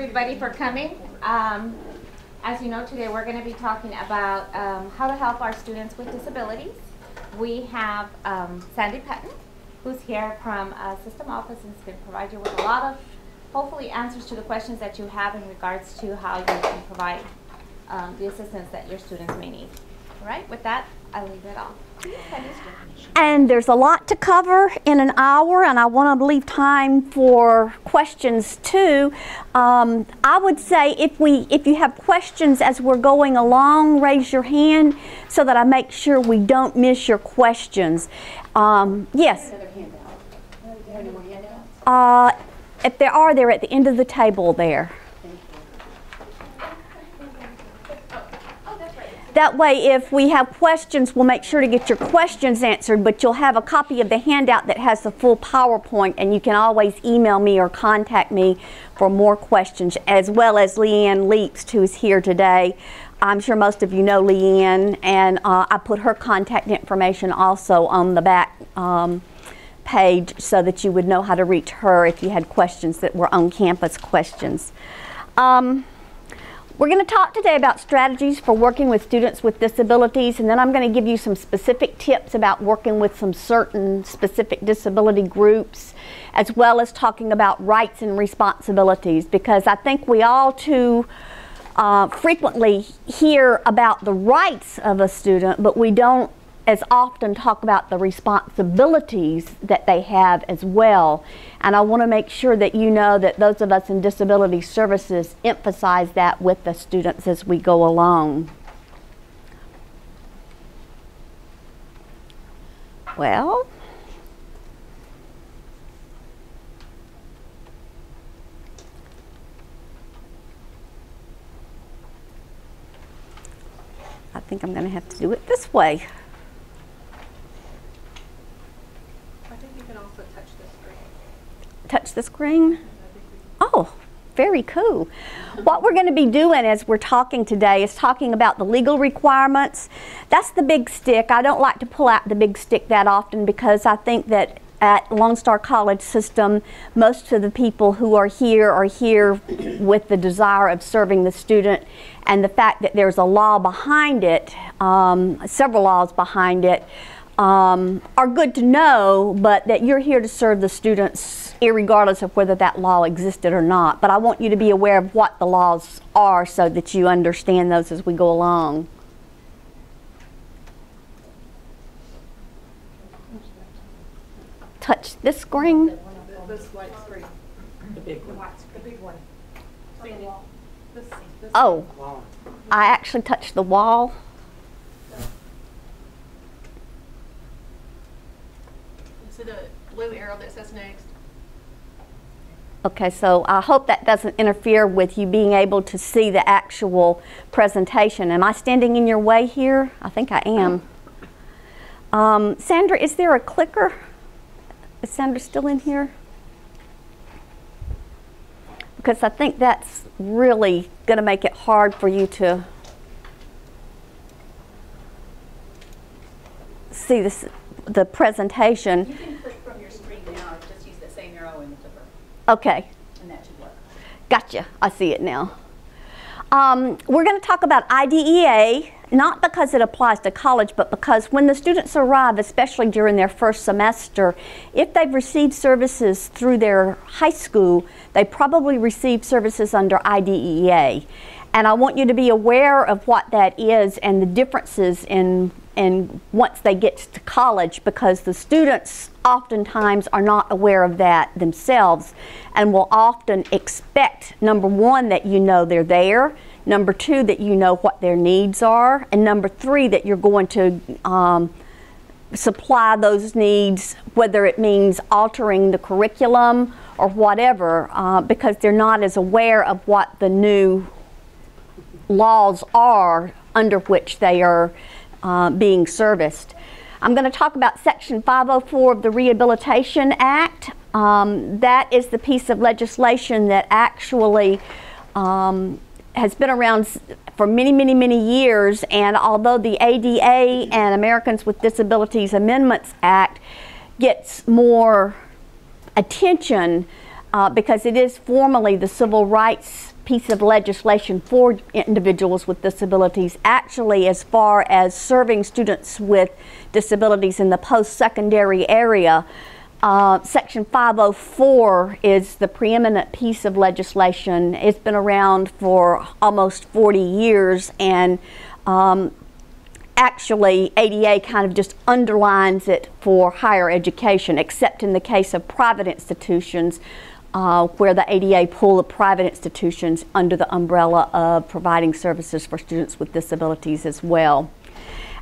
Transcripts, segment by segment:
everybody for coming. As you know, today we're going to be talking about how to help our students with disabilities. We have Sandy Patton, who's here from System Office and is going to provide you with a lot of, hopefully, answers to the questions that you have in regards to how you can provide the assistance that your students may need. All right, with that, I'll leave it off. And there's a lot to cover in an hour, and I want to leave time for questions too. I would say if you have questions as we're going along, raise your hand so that I make sure we don't miss your questions. Yes? If there are, they're at the end of the table there. That way, if we have questions, we'll make sure to get your questions answered, but you'll have a copy of the handout that has the full PowerPoint, and you can always email me or contact me for more questions, as well as Leanne Leaps, who is here today. I'm sure most of you know Leanne, and I put her contact information also on the back page so that you would know how to reach her if you had questions that were on-campus questions. We're going to talk today about strategies for working with students with disabilities, and then I'm going to give you some specific tips about working with some certain specific disability groups, as well as talking about rights and responsibilities, because I think we all too frequently hear about the rights of a student, but we don't as often talk about the responsibilities that they have as well. And I want to make sure that you know that those of us in disability services emphasize that with the students as we go along. Well, I think I'm going to have to do it this way. Touch the screen? Oh, very cool. What we're going to be doing as we're talking today is talking about the legal requirements. That's the big stick. I don't like to pull out the big stick that often because I think that at Lone Star College System, most of the people who are here with the desire of serving the student, and the fact that there's a law behind it, several laws behind it, are good to know, but that you're here to serve the students irregardless of whether that law existed or not. But I want you to be aware of what the laws are so that you understand those as we go along. Touch this screen. This white screen. The big one. The big one. Oh, I actually touched the wall. See the blue arrow that says next? Okay, so I hope that doesn't interfere with you being able to see the actual presentation. Am I standing in your way here? I think I am. Sandra, is there a clicker? Is Sandra still in here? Because I think that's really going to make it hard for you to see the presentation. You can click from your screen now, just use the same arrow in the clicker. Okay. And that should work. Gotcha. I see it now. We're going to talk about IDEA, not because it applies to college, but because when the students arrive, especially during their first semester, if they've received services through their high school, they probably receive services under IDEA. And I want you to be aware of what that is and the differences in once they get to college, because the students oftentimes are not aware of that themselves and will often expect, number one, that you know they're there, number two, that you know what their needs are, and number three, that you're going to supply those needs, whether it means altering the curriculum or whatever, because they're not as aware of what the new laws are under which they are being serviced. I'm going to talk about Section 504 of the Rehabilitation Act. That is the piece of legislation that actually has been around for many, many, many years, and although the ADA and Americans with Disabilities Amendments Act gets more attention because it is formally the civil rights piece of legislation for individuals with disabilities, actually as far as serving students with disabilities in the post-secondary area. Section 504 is the preeminent piece of legislation. It's been around for almost 40 years, and actually ADA kind of just underlines it for higher education, except in the case of private institutions, where the ADA pull the private institutions under the umbrella of providing services for students with disabilities as well.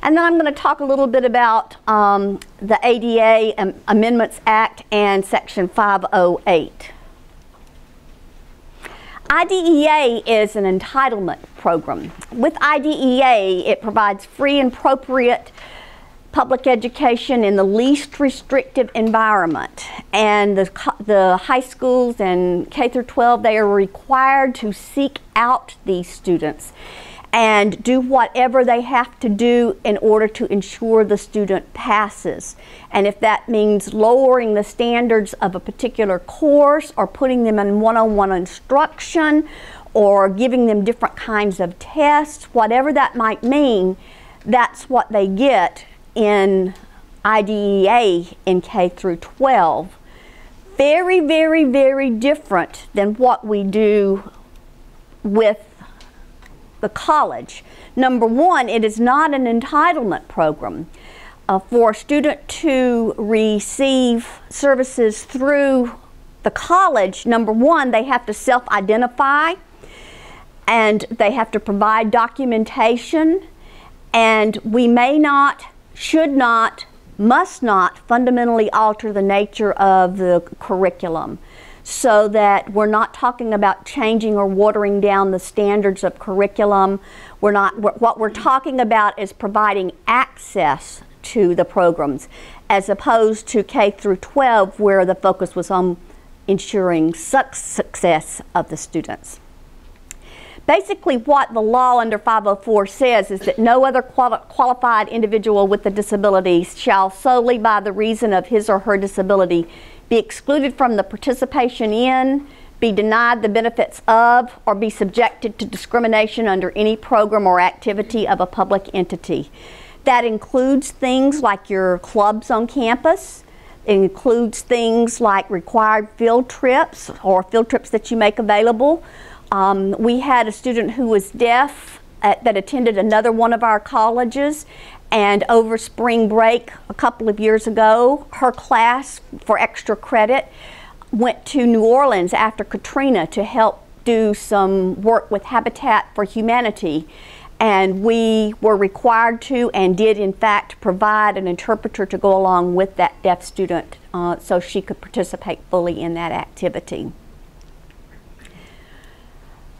And then I'm going to talk a little bit about the ADA Amendments Act and Section 508. IDEA is an entitlement program. With IDEA, it provides free and appropriate public education in the least restrictive environment. And the high schools and K through 12, they are required to seek out these students and do whatever they have to do in order to ensure the student passes. And if that means lowering the standards of a particular course, or putting them in one-on-one instruction, or giving them different kinds of tests, whatever that might mean, that's what they get in IDEA in K through 12. Very, very, very different than what we do with the college. Number one, it is not an entitlement program. For a student to receive services through the college, number one, they have to self-identify, and they have to provide documentation, and we may not, should not, must not fundamentally alter the nature of the curriculum, so that we're not talking about changing or watering down the standards of curriculum. What we're talking about is providing access to the programs, as opposed to K through 12, where the focus was on ensuring success of the students. Basically, what the law under 504 says is that no other qualified individual with a disability shall, solely by the reason of his or her disability, be excluded from the participation in, be denied the benefits of, or be subjected to discrimination under any program or activity of a public entity. That includes things like your clubs on campus. It includes things like required field trips, or field trips that you make available. We had a student who was deaf that attended another one of our colleges, and over spring break a couple of years ago, her class for extra credit went to New Orleans after Katrina to help do some work with Habitat for Humanity. And we were required to, and did in fact, provide an interpreter to go along with that deaf student so she could participate fully in that activity.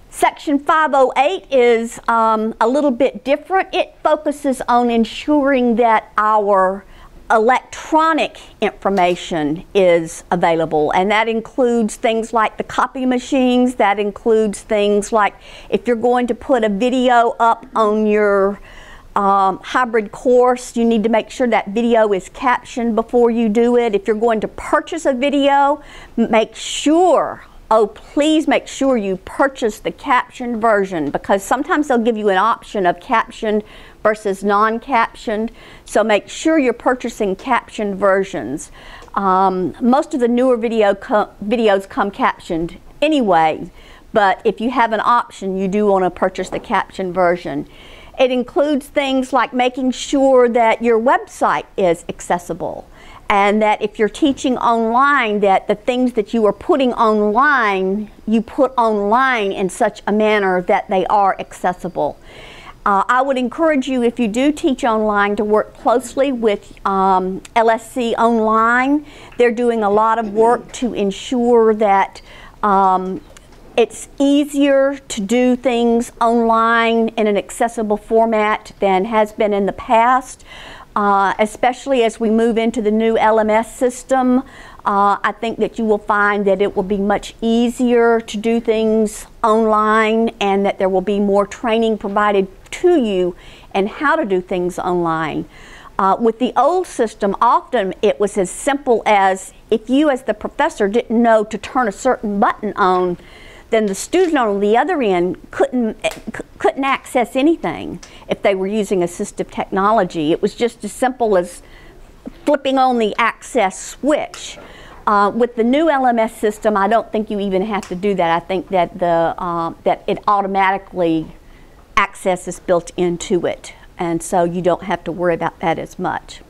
Section 508 is a little bit different. It focuses on ensuring that our electronic information is available, and that includes things like the copy machines. That includes things like if you're going to put a video up on your hybrid course, you need to make sure that video is captioned before you do it. If you're going to purchase a video, make sure, oh, please make sure you purchase the captioned version, because sometimes they'll give you an option of captioned versus non-captioned. So make sure you're purchasing captioned versions. Most of the newer videos come captioned anyway, but if you have an option, you do want to purchase the captioned version. It includes things like making sure that your website is accessible, and that if you're teaching online, that the things that you are putting online, you put online in such a manner that they are accessible. I would encourage you, if you do teach online, to work closely with LSC Online. They're doing a lot of work to ensure that it's easier to do things online in an accessible format than has been in the past. Especially as we move into the new LMS system, I think that you will find that it will be much easier to do things online, and that there will be more training provided to you and how to do things online. With the old system, often it was as simple as if you as the professor didn't know to turn a certain button on, then the student on the other end couldn't access anything if they were using assistive technology. It was just as simple as flipping on the access switch. With the new LMS system, I don't think you even have to do that. I think that that it automatically access is built into it, and so you don't have to worry about that as much.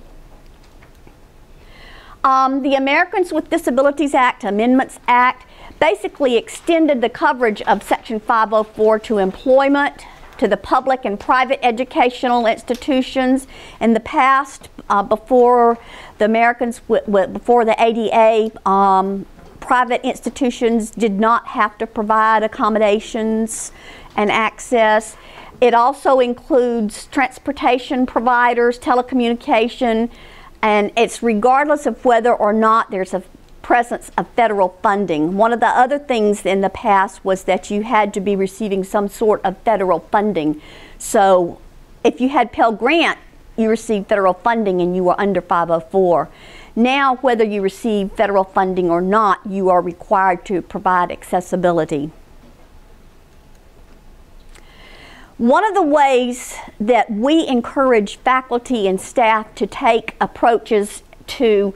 The Americans with Disabilities Act, Amendments Act, basically extended the coverage of Section 504 to employment, to the public and private educational institutions. In the past, before the Americans, before the ADA, private institutions did not have to provide accommodations and access. It also includes transportation providers, telecommunication, and it's regardless of whether or not there's a presence of federal funding. One of the other things in the past was that you had to be receiving some sort of federal funding. So if you had Pell Grant, you received federal funding and you were under 504. Now, whether you receive federal funding or not, you are required to provide accessibility. One of the ways that we encourage faculty and staff to take approaches to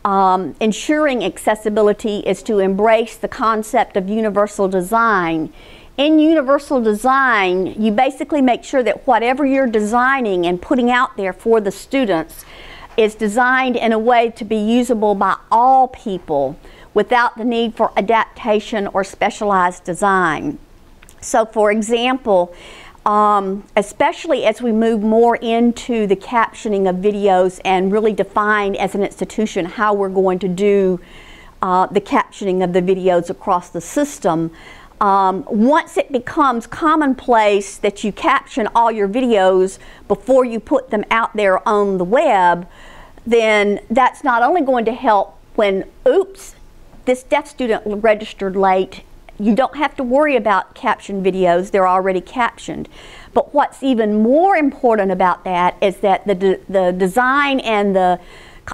ensuring accessibility is to embrace the concept of universal design. In universal design, you basically make sure that whatever you're designing and putting out there for the students is designed in a way to be usable by all people without the need for adaptation or specialized design. So for example, especially as we move more into the captioning of videos and really define as an institution how we're going to do the captioning of the videos across the system, once it becomes commonplace that you caption all your videos before you put them out there on the web, then that's not only going to help when, oops, this deaf student registered late. You don't have to worry about captioned videos, they're already captioned. But what's even more important about that is that the design and the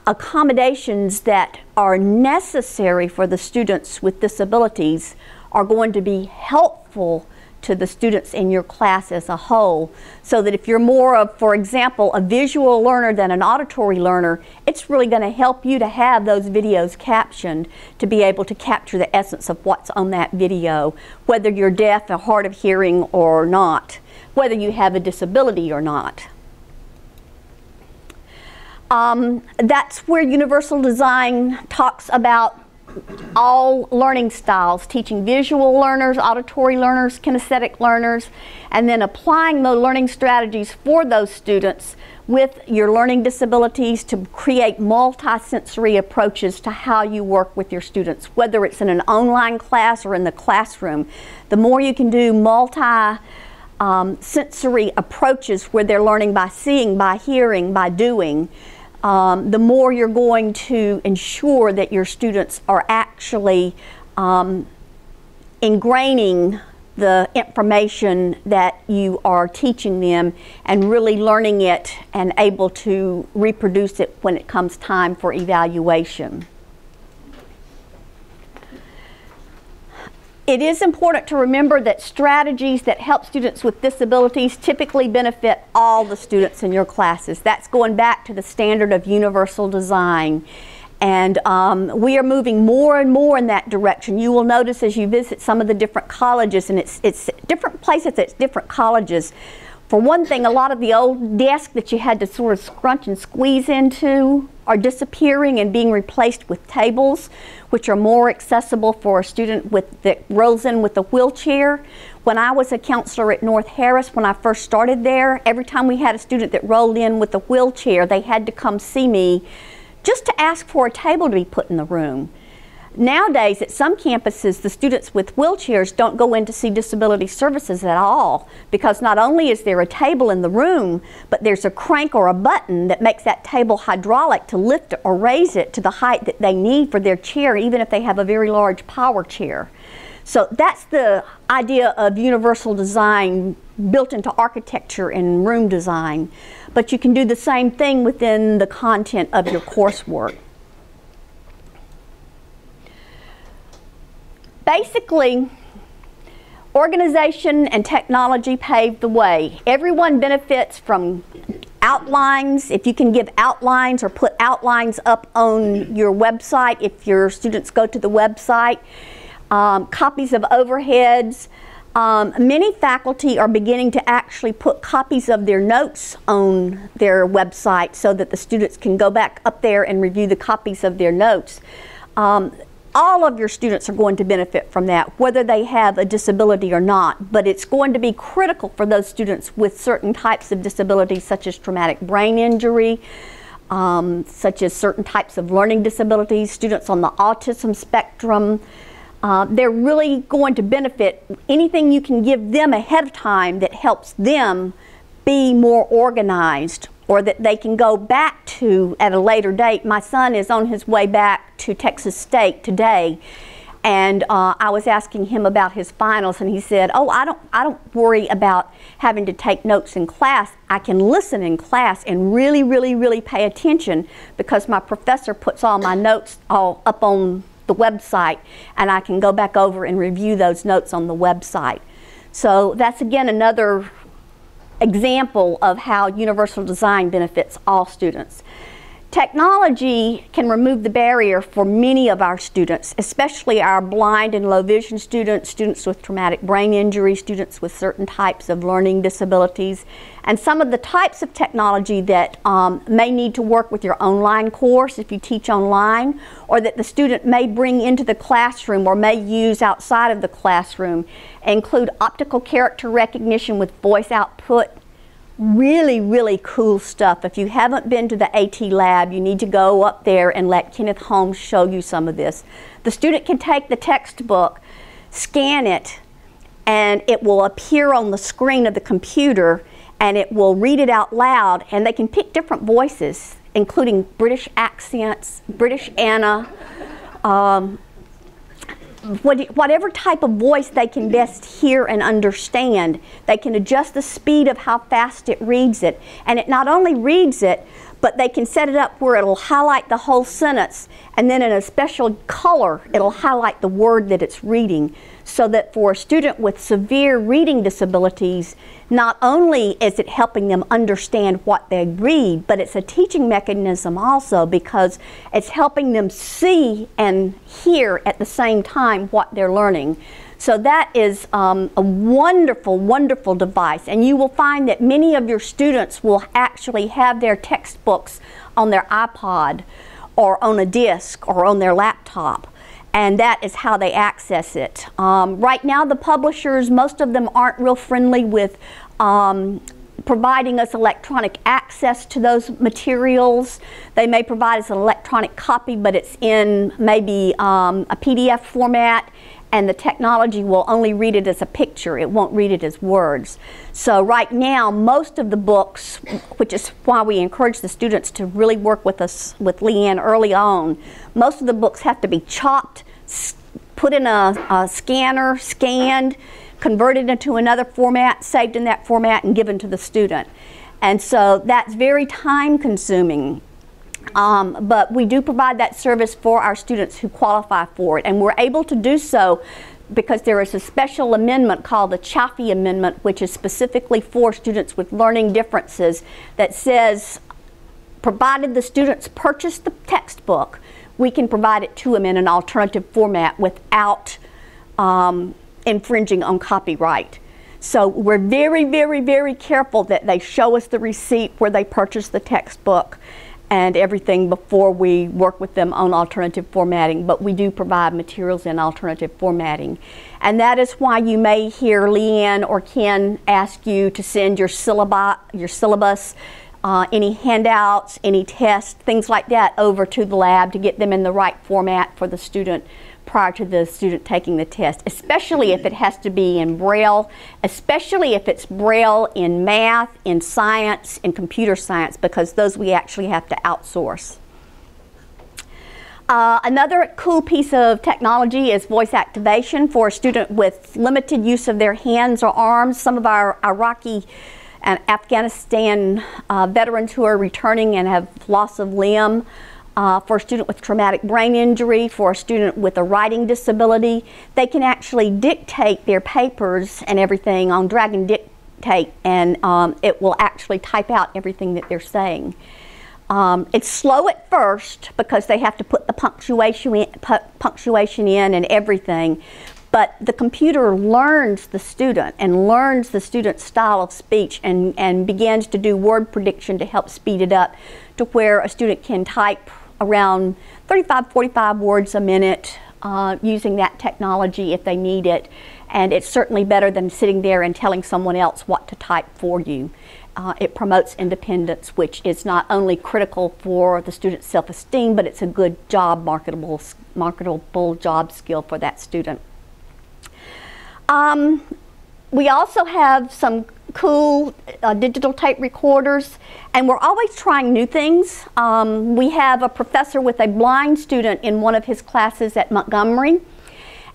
accommodations that are necessary for the students with disabilities are going to be helpful to the students in your class as a whole, so that if you're more of, for example, a visual learner than an auditory learner, it's really going to help you to have those videos captioned to be able to capture the essence of what's on that video, whether you're deaf or hard of hearing or not, whether you have a disability or not. That's where universal design talks about all learning styles, teaching visual learners, auditory learners, kinesthetic learners, and then applying the learning strategies for those students with your learning disabilities to create multi-sensory approaches to how you work with your students, whether it's in an online class or in the classroom. The more you can do multi-sensory approaches where they're learning by seeing, by hearing, by doing, the more you're going to ensure that your students are actually ingraining the information that you are teaching them and really learning it and able to reproduce it when it comes time for evaluation. It is important to remember that strategies that help students with disabilities typically benefit all the students in your classes. That's going back to the standard of universal design. And we are moving more and more in that direction. You will notice as you visit some of the different colleges, and it's different places, it's different colleges. For one thing, a lot of the old desks that you had to sort of scrunch and squeeze into are disappearing and being replaced with tables, which are more accessible for a student that rolls in with a wheelchair. When I was a counselor at North Harris, when I first started there, every time we had a student that rolled in with a wheelchair, they had to come see me just to ask for a table to be put in the room. Nowadays, at some campuses, the students with wheelchairs don't go in to see disability services at all, because not only is there a table in the room, but there's a crank or a button that makes that table hydraulic to lift or raise it to the height that they need for their chair, even if they have a very large power chair. So that's the idea of universal design built into architecture and room design. But you can do the same thing within the content of your coursework. Basically, Organization and technology paved the way. Everyone benefits from outlines. If you can give outlines or put outlines up on your website, if your students go to the website, copies of overheads. Many faculty are beginning to actually put copies of their notes on their website so that the students can go back up there and review the copies of their notes. All of your students are going to benefit from that, whether they have a disability or not, but it's going to be critical for those students with certain types of disabilities such as traumatic brain injury, such as certain types of learning disabilities, students on the autism spectrum. They're really going to benefit. Anything you can give them ahead of time that helps them be more organized, or that they can go back to at a later date. My son is on his way back to Texas State today, and I was asking him about his finals, and he said, "Oh, I don't worry about having to take notes in class. I can listen in class and really pay attention because my professor puts all my notes all up on the website, and I can go back over and review those notes on the website." So that's again another example of how universal design benefits all students. Technology can remove the barrier for many of our students, especially our blind and low vision students, students with traumatic brain injury, students with certain types of learning disabilities, and some of the types of technology that may need to work with your online course if you teach online, or that the student may bring into the classroom or may use outside of the classroom, include optical character recognition with voice output. Really cool stuff. If you haven't been to the AT lab, you need to go up there and let Kenneth Holmes show you some of this. The student can take the textbook, scan it, and it will appear on the screen of the computer, and it will read it out loud, and they can pick different voices, including British accents, British Anna, whatever type of voice they can best hear and understand. They can adjust the speed of how fast it reads it. And it not only reads it, but they can set it up where it'll highlight the whole sentence, and then in a special color it'll highlight the word that it's reading, so that for a student with severe reading disabilities, not only is it helping them understand what they read, but it's a teaching mechanism also, because it's helping them see and hear at the same time what they're learning. So that is a wonderful device, and you will find that many of your students will actually have their textbooks on their iPod or on a disc or on their laptop, and that is how they access it. Right now the publishers, most of them aren't real friendly with providing us electronic access to those materials. They may provide us an electronic copy, but it's in maybe a PDF format, and the technology will only read it as a picture. It won't read it as words. So right now, most of the books, which is why we encourage the students to really work with us, with Leanne, early on, most of the books have to be chopped, put in a scanner, scanned, converted into another format, saved in that format, and given to the student. And so that's very time consuming. But we do provide that service for our students who qualify for it, and we're able to do so because there is a special amendment called the Chaffee Amendment, which is specifically for students with learning differences, that says provided the students purchase the textbook, we can provide it to them in an alternative format without infringing on copyright. So we're very careful that they show us the receipt where they purchased the textbook and everything before we work with them on alternative formatting, but we do provide materials in alternative formatting. And that is why you may hear Leanne or Ken ask you to send your syllabus, any handouts, any tests, things like that over to the lab to get them in the right format for the student prior to the student taking the test, especially if it has to be in Braille, especially if it's Braille in math, in science, in computer science, because those we actually have to outsource. Another cool piece of technology is voice activation for a student with limited use of their hands or arms. Some of our Iraqi and Afghanistan veterans who are returning and have loss of limb for a student with traumatic brain injury, for a student with a writing disability. They can actually dictate their papers and everything on Drag and Dictate, and it will actually type out everything that they're saying. It's slow at first because they have to put the punctuation in and everything, but the computer learns the student and learns the student's style of speech and begins to do word prediction to help speed it up to where a student can type around 35-45 words a minute using that technology if they need it. And it's certainly better than sitting there and telling someone else what to type for you. It promotes independence, which is not only critical for the student's self-esteem, but it's a good job, marketable job skill for that student. We also have some cool digital tape recorders, and we're always trying new things. We have a professor with a blind student in one of his classes at Montgomery,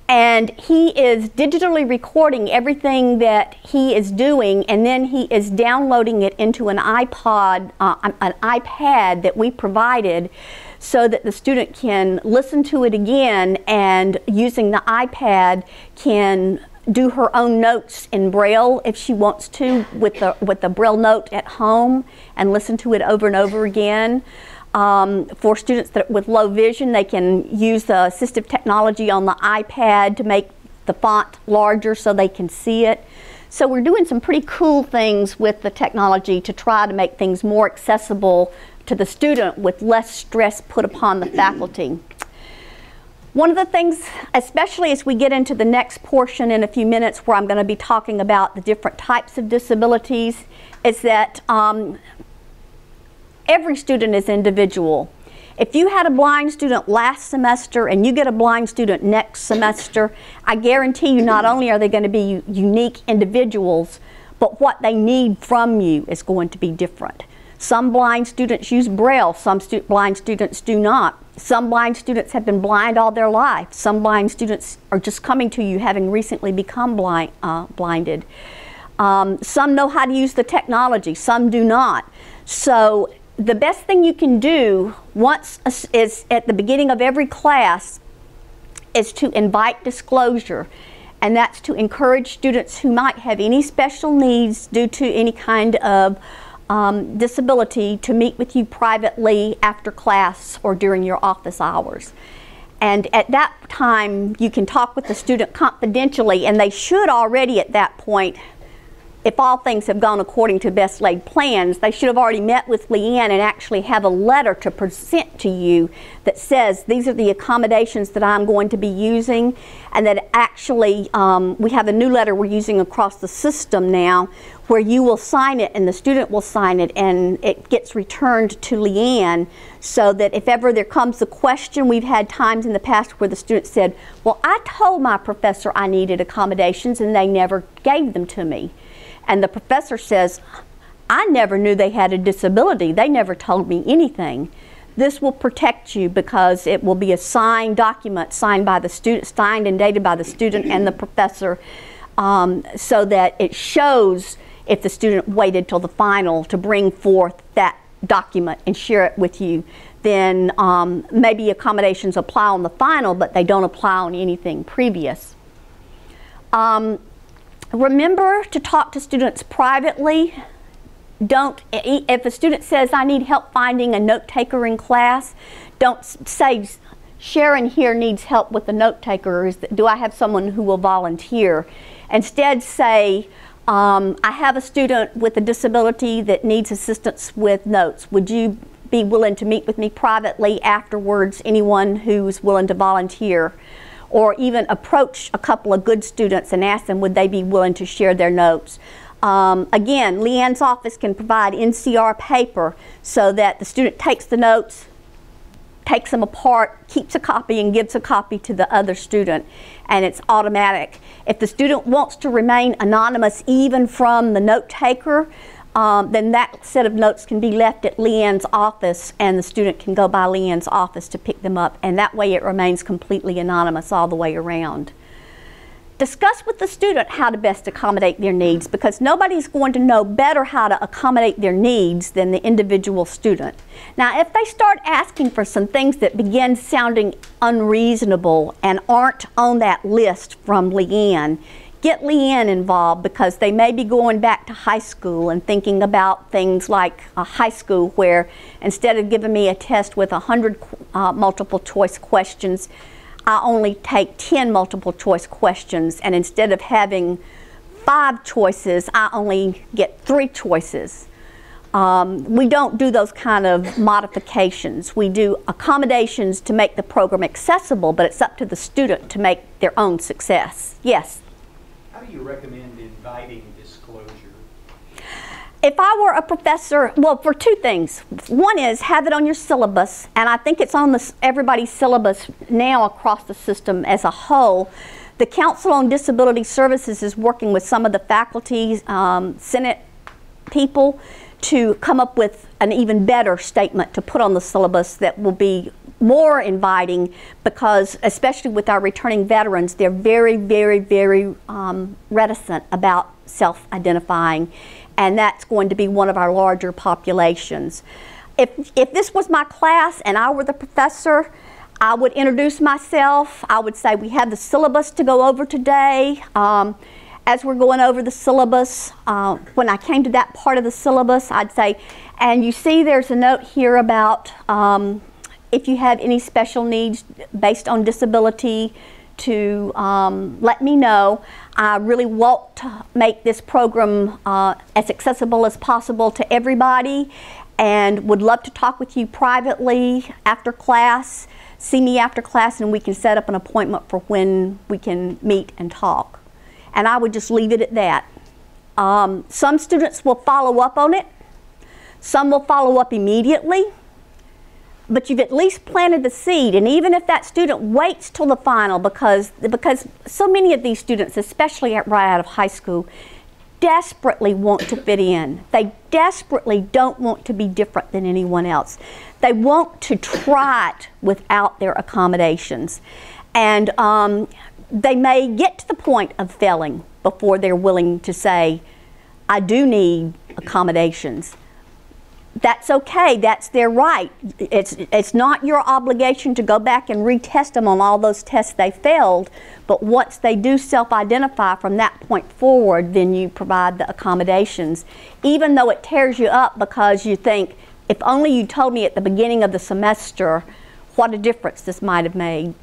and he is digitally recording everything that he is doing, and then he is downloading it into an iPad that we provided so that the student can listen to it again, and using the iPad can do her own notes in Braille if she wants to with the Braille note at home and listen to it over and over again. For students with low vision, they can use the assistive technology on the iPad to make the font larger so they can see it. So we're doing some pretty cool things with the technology to try to make things more accessible to the student with less stress put upon the faculty. One of the things, especially as we get into the next portion in a few minutes where I'm going to be talking about the different types of disabilities, is that every student is individual. If you had a blind student last semester and you get a blind student next semester, I guarantee you not only are they going to be unique individuals, but what they need from you is going to be different. Some blind students use Braille, some blind students do not. Some blind students have been blind all their life. Some blind students are just coming to you having recently become blinded. Some know how to use the technology, some do not. So the best thing you can do is at the beginning of every class is to invite disclosure. And that's to encourage students who might have any special needs due to any kind of disability to meet with you privately after class or during your office hours. And at that time, you can talk with the student confidentially, and they should already at that point, if all things have gone according to best laid plans, they should have already met with Leanne and actually have a letter to present to you that says these are the accommodations that I'm going to be using, and that actually we have a new letter we're using across the system now where you will sign it and the student will sign it, and it gets returned to Leanne, so that if ever there comes a question, we've had times in the past where the student said, well, I told my professor I needed accommodations and they never gave them to me. And the professor says, I never knew they had a disability. They never told me anything. This will protect you because it will be a signed document signed by the student, signed and dated by the student and the professor, so that it shows if the student waited till the final to bring forth that document and share it with you. Then maybe accommodations apply on the final, but they don't apply on anything previous. Remember to talk to students privately. If a student says, I need help finding a note taker in class, don't say, Sharon here needs help with a note taker. Do I have someone who will volunteer? Instead say, I have a student with a disability that needs assistance with notes. Would you be willing to meet with me privately afterwards? Anyone who's willing to volunteer? Or even approach a couple of good students and ask them would they be willing to share their notes. Again, Leanne's office can provide NCR paper so that the student takes the notes, takes them apart, keeps a copy, and gives a copy to the other student, and it's automatic. If the student wants to remain anonymous even from the note taker, then that set of notes can be left at Leanne's office, and the student can go by Leanne's office to pick them up, and that way it remains completely anonymous all the way around. Discuss with the student how to best accommodate their needs, because nobody's going to know better how to accommodate their needs than the individual student. Now, if they start asking for some things that begin sounding unreasonable and aren't on that list from Leanne, get Leanne involved, because they may be going back to high school and thinking about things like a high school where instead of giving me a test with 100 multiple choice questions, I only take 10 multiple choice questions, and instead of having 5 choices, I only get 3 choices. We don't do those kind of modifications. We do accommodations to make the program accessible, but it's up to the student to make their own success. Yes? How do you recommend inviting disclosure? If I were a professor, well, for 2 things. One is have it on your syllabus, and I think it's on everybody's syllabus now across the system as a whole. The Council on Disability Services is working with some of the faculty, Senate people, to come up with an even better statement to put on the syllabus that will be more inviting, because especially with our returning veterans, they're very, very, very reticent about self-identifying, and that's going to be one of our larger populations. If this was my class and I were the professor, I would introduce myself. I would say we have the syllabus to go over today. As we're going over the syllabus, when I came to that part of the syllabus, I'd say, and you see there's a note here about if you have any special needs based on disability, to let me know. I really want to make this program as accessible as possible to everybody, and would love to talk with you privately after class. See me after class and we can set up an appointment for when we can meet and talk. And I would just leave it at that. Some students will follow up on it. Some will follow up immediately. But you've at least planted the seed, and even if that student waits till the final, because so many of these students, especially right out of high school, desperately want to fit in. They desperately don't want to be different than anyone else. They want to try it without their accommodations. And they may get to the point of failing before they're willing to say, I do need accommodations. That's okay, that's their right. It's not your obligation to go back and retest them on all those tests they failed, but once they do self-identify from that point forward, then you provide the accommodations. Even though it tears you up because you think, if only you told me at the beginning of the semester what a difference this might have made.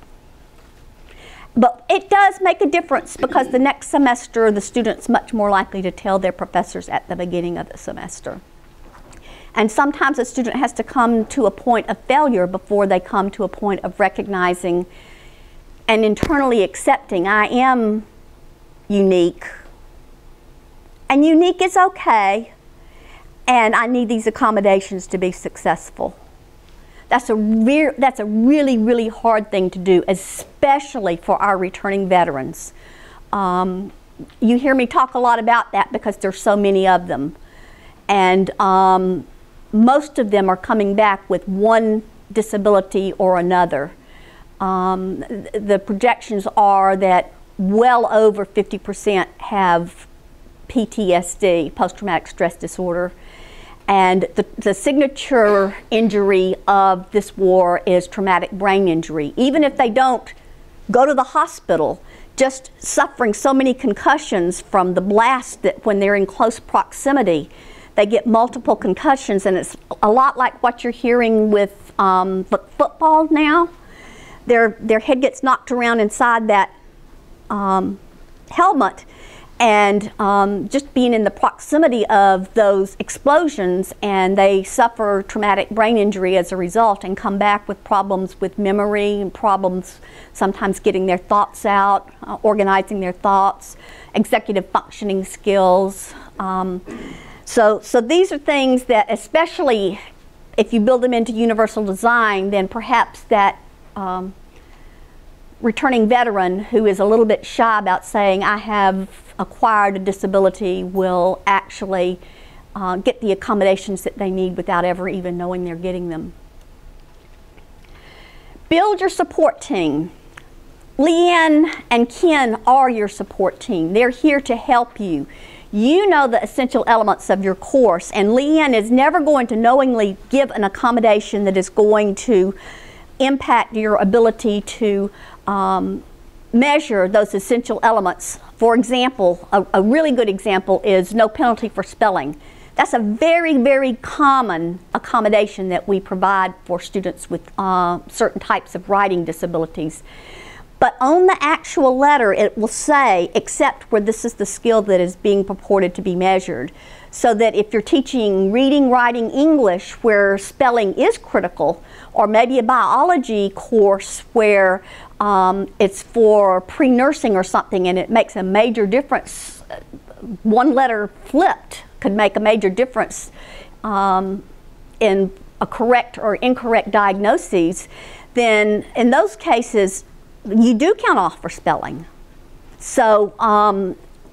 But it does make a difference, because the next semester the student's much more likely to tell their professors at the beginning of the semester. And sometimes a student has to come to a point of failure before they come to a point of recognizing and internally accepting, I am unique, and unique is okay, and I need these accommodations to be successful. That's a really, really hard thing to do, especially for our returning veterans. You hear me talk a lot about that because there's so many of them. And most of them are coming back with one disability or another. The projections are that well over 50% have PTSD, post-traumatic stress disorder. And the signature injury of this war is traumatic brain injury. Even if they don't go to the hospital, just suffering so many concussions from the blast that when they're in close proximity, they get multiple concussions, and it's a lot like what you're hearing with football now. Their head gets knocked around inside that helmet, and just being in the proximity of those explosions, and they suffer traumatic brain injury as a result and come back with problems with memory and problems sometimes getting their thoughts out, organizing their thoughts, executive functioning skills. So these are things that, especially if you build them into universal design, then perhaps that returning veteran who is a little bit shy about saying, I have acquired a disability, will actually get the accommodations that they need without ever even knowing they're getting them. Build your support team. Leanne and Ken are your support team. They're here to help you. You know the essential elements of your course, and Leanne is never going to knowingly give an accommodation that is going to impact your ability to measure those essential elements. For example, a really good example is no penalty for spelling. That's a very, very common accommodation that we provide for students with certain types of writing disabilities. But on the actual letter, it will say, except where this is the skill that is being purported to be measured. So that if you're teaching reading, writing, English, where spelling is critical, or maybe a biology course where it's for pre-nursing or something and it makes a major difference, one letter flipped could make a major difference in a correct or incorrect diagnosis, then in those cases, you do count off for spelling. So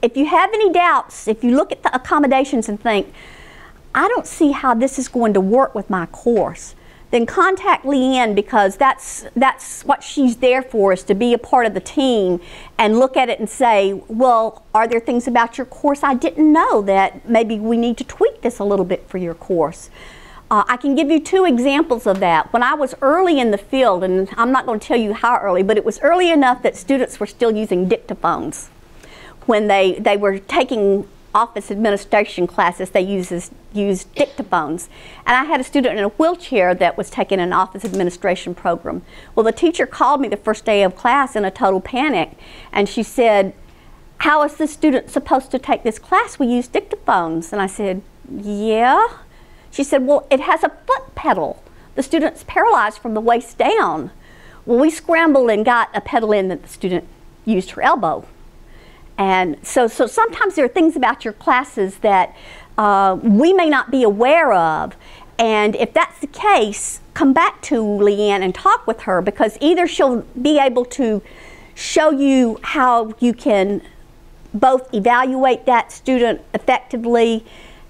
if you have any doubts, if you look at the accommodations and think, I don't see how this is going to work with my course, then contact Leanne, because that's what she's there for, is to be a part of the team and look at it and say, well, are there things about your course I didn't know that maybe we need to tweak this a little bit for your course? I can give you 2 examples of that. When I was early in the field, and I'm not going to tell you how early, but it was early enough that students were still using dictaphones. When they were taking office administration classes, they used dictaphones. And I had a student in a wheelchair that was taking an office administration program. Well, the teacher called me the first day of class in a total panic, and she said, how is this student supposed to take this class? We use dictaphones. And I said, yeah. She said, well, it has a foot pedal. The student's paralyzed from the waist down. Well, we scrambled and got a pedal in that the student used her elbow. And so sometimes there are things about your classes that we may not be aware of. And if that's the case, come back to Leanne and talk with her, because either she'll be able to show you how you can both evaluate that student effectively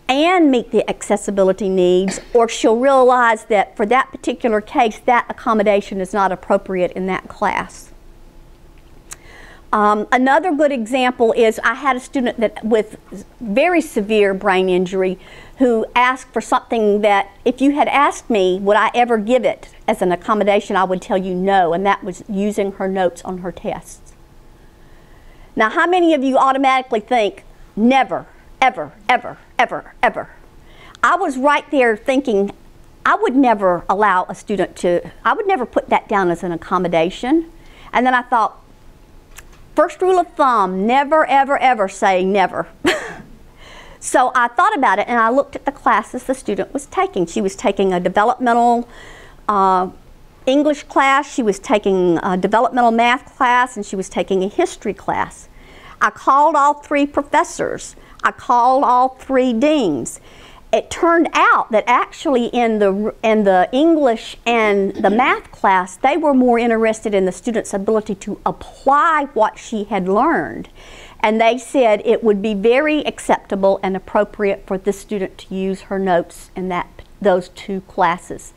and meet the accessibility needs, or she'll realize that for that particular case, that accommodation is not appropriate in that class. Another good example is I had a student that with very severe brain injury who asked for something that if you had asked me would I ever give it as an accommodation, I would tell you no, and that was using her notes on her tests. Now, how many of you automatically think never, ever, ever, ever, ever? I was right there thinking I would never allow a student to, I would never put that down as an accommodation. And then I thought, first rule of thumb, never, ever, ever say never. So I thought about it and I looked at the classes the student was taking. She was taking a developmental English class, she was taking a developmental math class, and she was taking a history class. I called all 3 professors. I called all 3 deans. It turned out that actually in the English and the math class, they were more interested in the student's ability to apply what she had learned. And they said it would be very acceptable and appropriate for this student to use her notes in those 2 classes.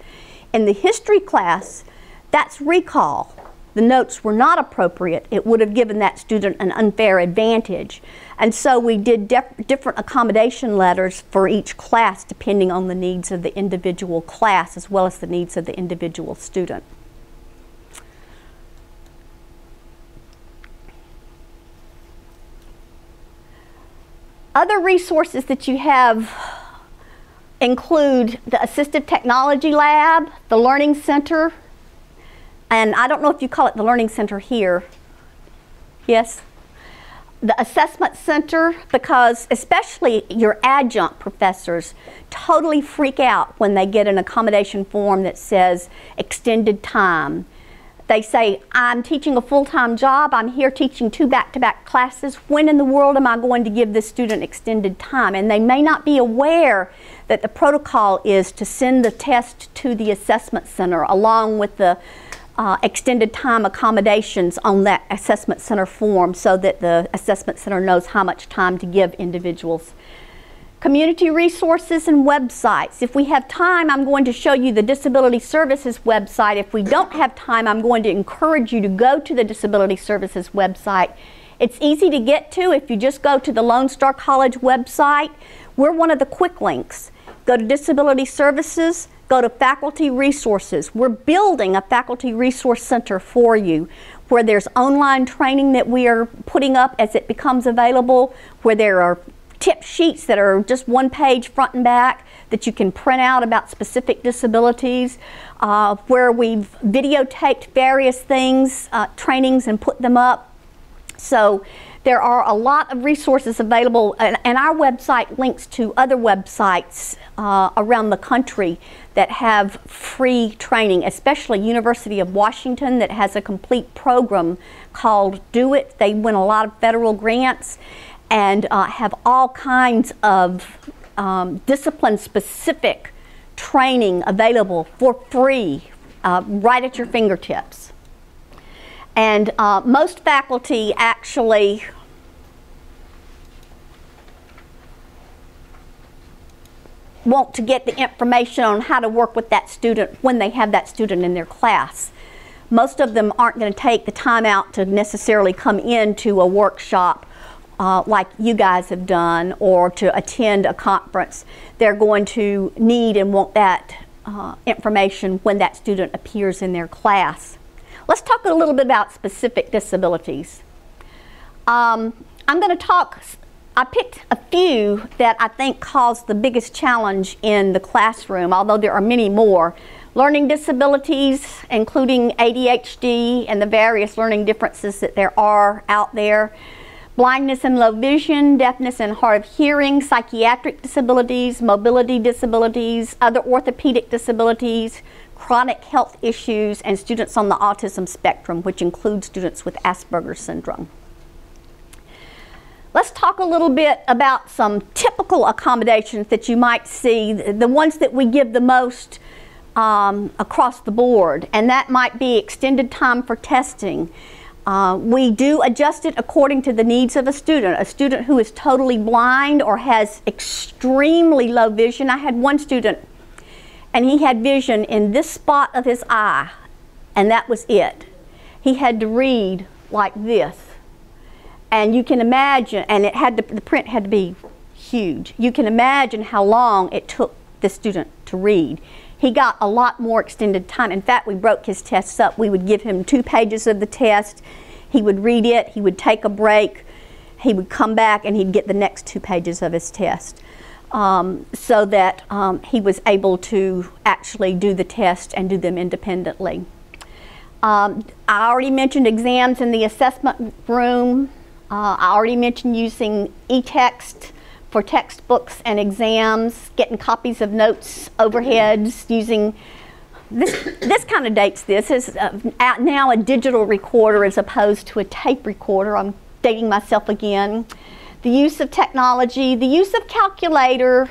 In the history class, that's recall. The notes were not appropriate. It would have given that student an unfair advantage. And so we did different accommodation letters for each class depending on the needs of the individual class as well as the needs of the individual student. Other resources that you have include the Assistive Technology Lab, the Learning Center, and I don't know if you call it the Learning Center here. Yes? The Assessment Center, because especially your adjunct professors totally freak out when they get an accommodation form that says extended time. They say, I'm teaching a full-time job, I'm here teaching 2 back-to-back classes, when in the world am I going to give this student extended time? And they may not be aware that the protocol is to send the test to the assessment center along with the extended time accommodations on that assessment center form so that the assessment center knows how much time to give individuals. Community resources and websites. If we have time, I'm going to show you the Disability Services website. If we don't have time, I'm going to encourage you to go to the Disability Services website. It's easy to get to if you just go to the Lone Star College website. We're one of the quick links. Go to Disability Services, go to Faculty Resources. We're building a Faculty Resource Center for you, where there's online training that we are putting up as it becomes available, where there are tip sheets that are just one page front and back that you can print out about specific disabilities, where we've videotaped various things, trainings, and put them up. So there are a lot of resources available, and our website links to other websites around the country that have free training, especially University of Washington that has a complete program called Do It. They win a lot of federal grants and have all kinds of discipline-specific training available for free right at your fingertips. And most faculty actually want to get the information on how to work with that student when they have that student in their class. Most of them aren't going to take the time out to necessarily come into a workshop like you guys have done, or to attend a conference. They're going to need and want that information when that student appears in their class. Let's talk a little bit about specific disabilities. I'm going to talk, I picked a few that I think cause the biggest challenge in the classroom, although there are many more. Learning disabilities, including ADHD and the various learning differences that there are out there. Blindness and low vision, deafness and hard of hearing, psychiatric disabilities, mobility disabilities, other orthopedic disabilities, chronic health issues, and students on the autism spectrum, which includes students with Asperger's syndrome. Let's talk a little bit about some typical accommodations that you might see, the ones that we give the most across the board, and that might be extended time for testing. We do adjust it according to the needs of a student who is totally blind or has extremely low vision. I had one student, and he had vision in this spot of his eye, and that was it. He had to read like this. And you can imagine, and the print had to be huge. You can imagine how long it took the student to read. He got a lot more extended time. In fact, we broke his tests up. We would give him 2 pages of the test. He would read it. He would take a break. He would come back, and he'd get the next 2 pages of his test, so that he was able to actually do the test and do them independently. I already mentioned exams in the assessment room. I already mentioned using e-text for textbooks and exams, getting copies of notes overheads, using this kind of dates this is now a digital recorder as opposed to a tape recorder. I'm dating myself again. The use of technology, the use of calculator,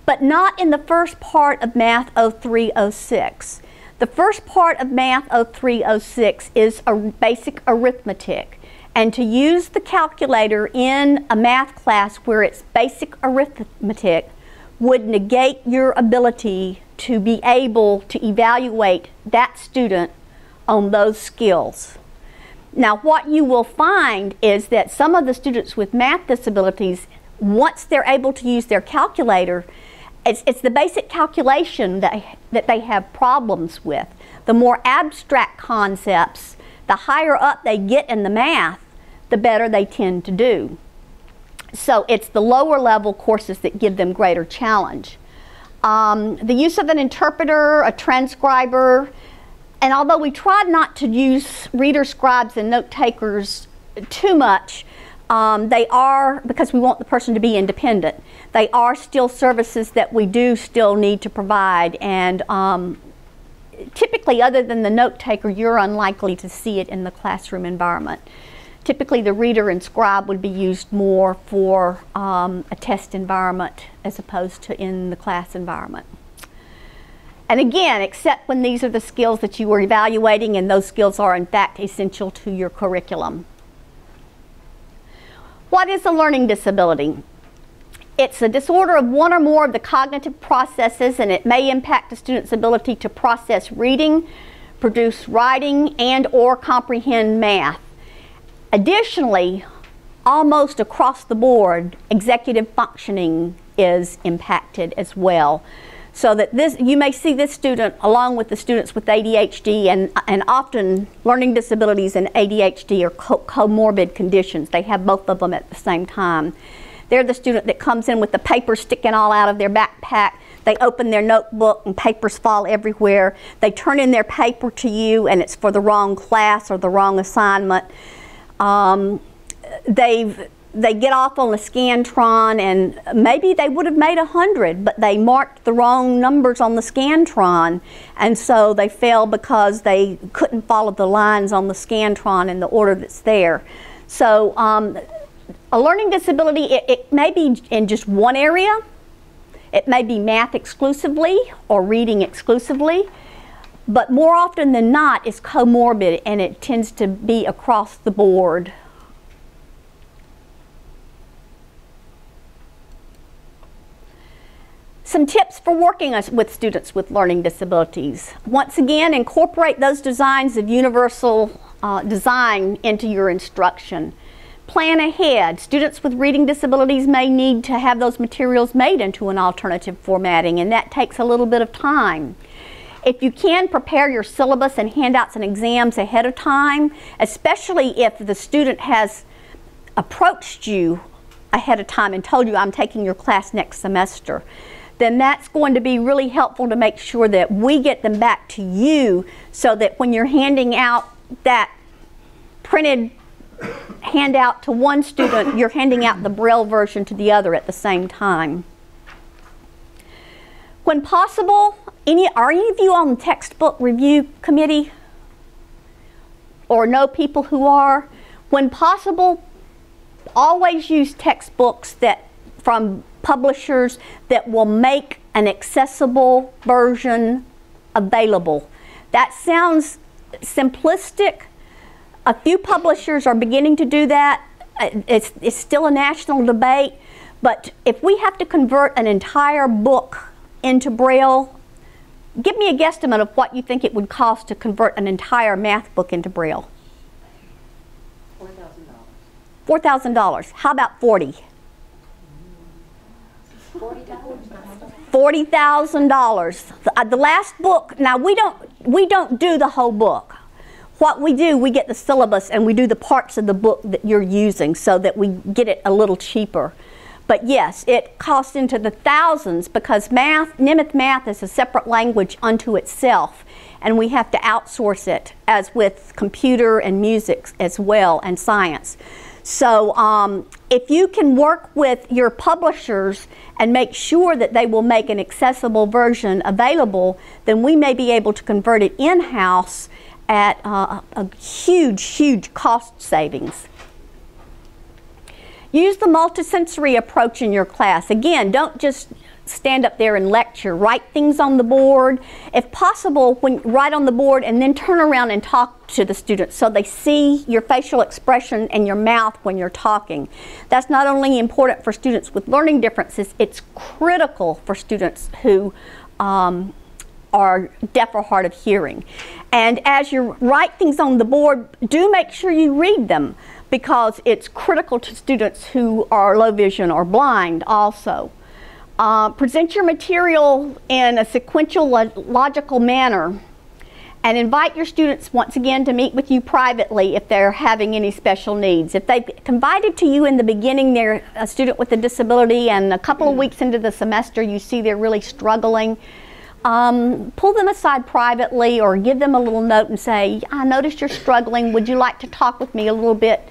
but not in the first part of Math 0306. The first part of Math 0306 is a basic arithmetic. And to use the calculator in a math class where it's basic arithmetic would negate your ability to be able to evaluate that student on those skills. Now, what you will find is that some of the students with math disabilities, once they're able to use their calculator, it's the basic calculation that they have problems with. The more abstract concepts, the higher up they get in the math, the better they tend to do. So it's the lower level courses that give them greater challenge. The use of an interpreter, a transcriber, and although we tried not to use reader scribes and note takers too much, they are, because we want the person to be independent, they are still services that we do still need to provide, and typically other than the note taker, you're unlikely to see it in the classroom environment. Typically the reader and scribe would be used more for a test environment as opposed to in the class environment. And again, except when these are the skills that you are evaluating and those skills are in fact essential to your curriculum. What is a learning disability? It's a disorder of one or more of the cognitive processes, and it may impact a student's ability to process reading, produce writing, and or comprehend math. Additionally, almost across the board, executive functioning is impacted as well. So that you may see this student along with the students with ADHD, and often learning disabilities and ADHD are comorbid conditions. They have both of them at the same time. They're the student that comes in with the paper sticking all out of their backpack. They open their notebook and papers fall everywhere. They turn in their paper to you and it's for the wrong class or the wrong assignment. They get off on the Scantron and maybe they would have made 100, but they marked the wrong numbers on the Scantron, and so they fail because they couldn't follow the lines on the Scantron in the order that's there. So a learning disability, it may be in just one area. It may be math exclusively or reading exclusively, but more often than not it's comorbid, and it tends to be across the board. Some tips for working with students with learning disabilities. Once again, incorporate those designs of universal design into your instruction. Plan ahead. Students with reading disabilities may need to have those materials made into an alternative formatting, and that takes a little bit of time. If you can, prepare your syllabus and handouts and exams ahead of time, especially if the student has approached you ahead of time and told you, I'm taking your class next semester. Then that's going to be really helpful to make sure that we get them back to you, so that when you're handing out that printed handout to one student, you're handing out the Braille version to the other at the same time. When possible, are any of you on the textbook review committee? Or know people who are? When possible, always use textbooks from publishers that will make an accessible version available. That sounds simplistic. A few publishers are beginning to do that. It's still a national debate, but if we have to convert an entire book into Braille, give me a guesstimate of what you think it would cost to convert an entire math book into Braille. $4,000. $4,000. How about 40? $40,000. The last book. Now we don't do the whole book. What we do, we get the syllabus and we do the parts of the book that you're using, so that we get it a little cheaper. But yes, it costs into the thousands, because Nemeth Math is a separate language unto itself, and we have to outsource it, as with computer and music as well, and science. So if you can work with your publishers and make sure that they will make an accessible version available, then we may be able to convert it in-house at a huge cost savings. Use the multisensory approach in your class. Again, don't just stand up there and lecture. Write things on the board. If possible, write on the board and then turn around and talk to the students, so they see your facial expression and your mouth when you're talking. That's not only important for students with learning differences, it's critical for students who are deaf or hard of hearing. And as you write things on the board, do make sure you read them, because it's critical to students who are low vision or blind also. Present your material in a sequential, logical manner, and invite your students once again to meet with you privately if they're having any special needs. If they've confided to you in the beginning they're a student with a disability, and a couple of weeks into the semester you see they're really struggling, pull them aside privately or give them a little note and say, I noticed you're struggling, would you like to talk with me a little bit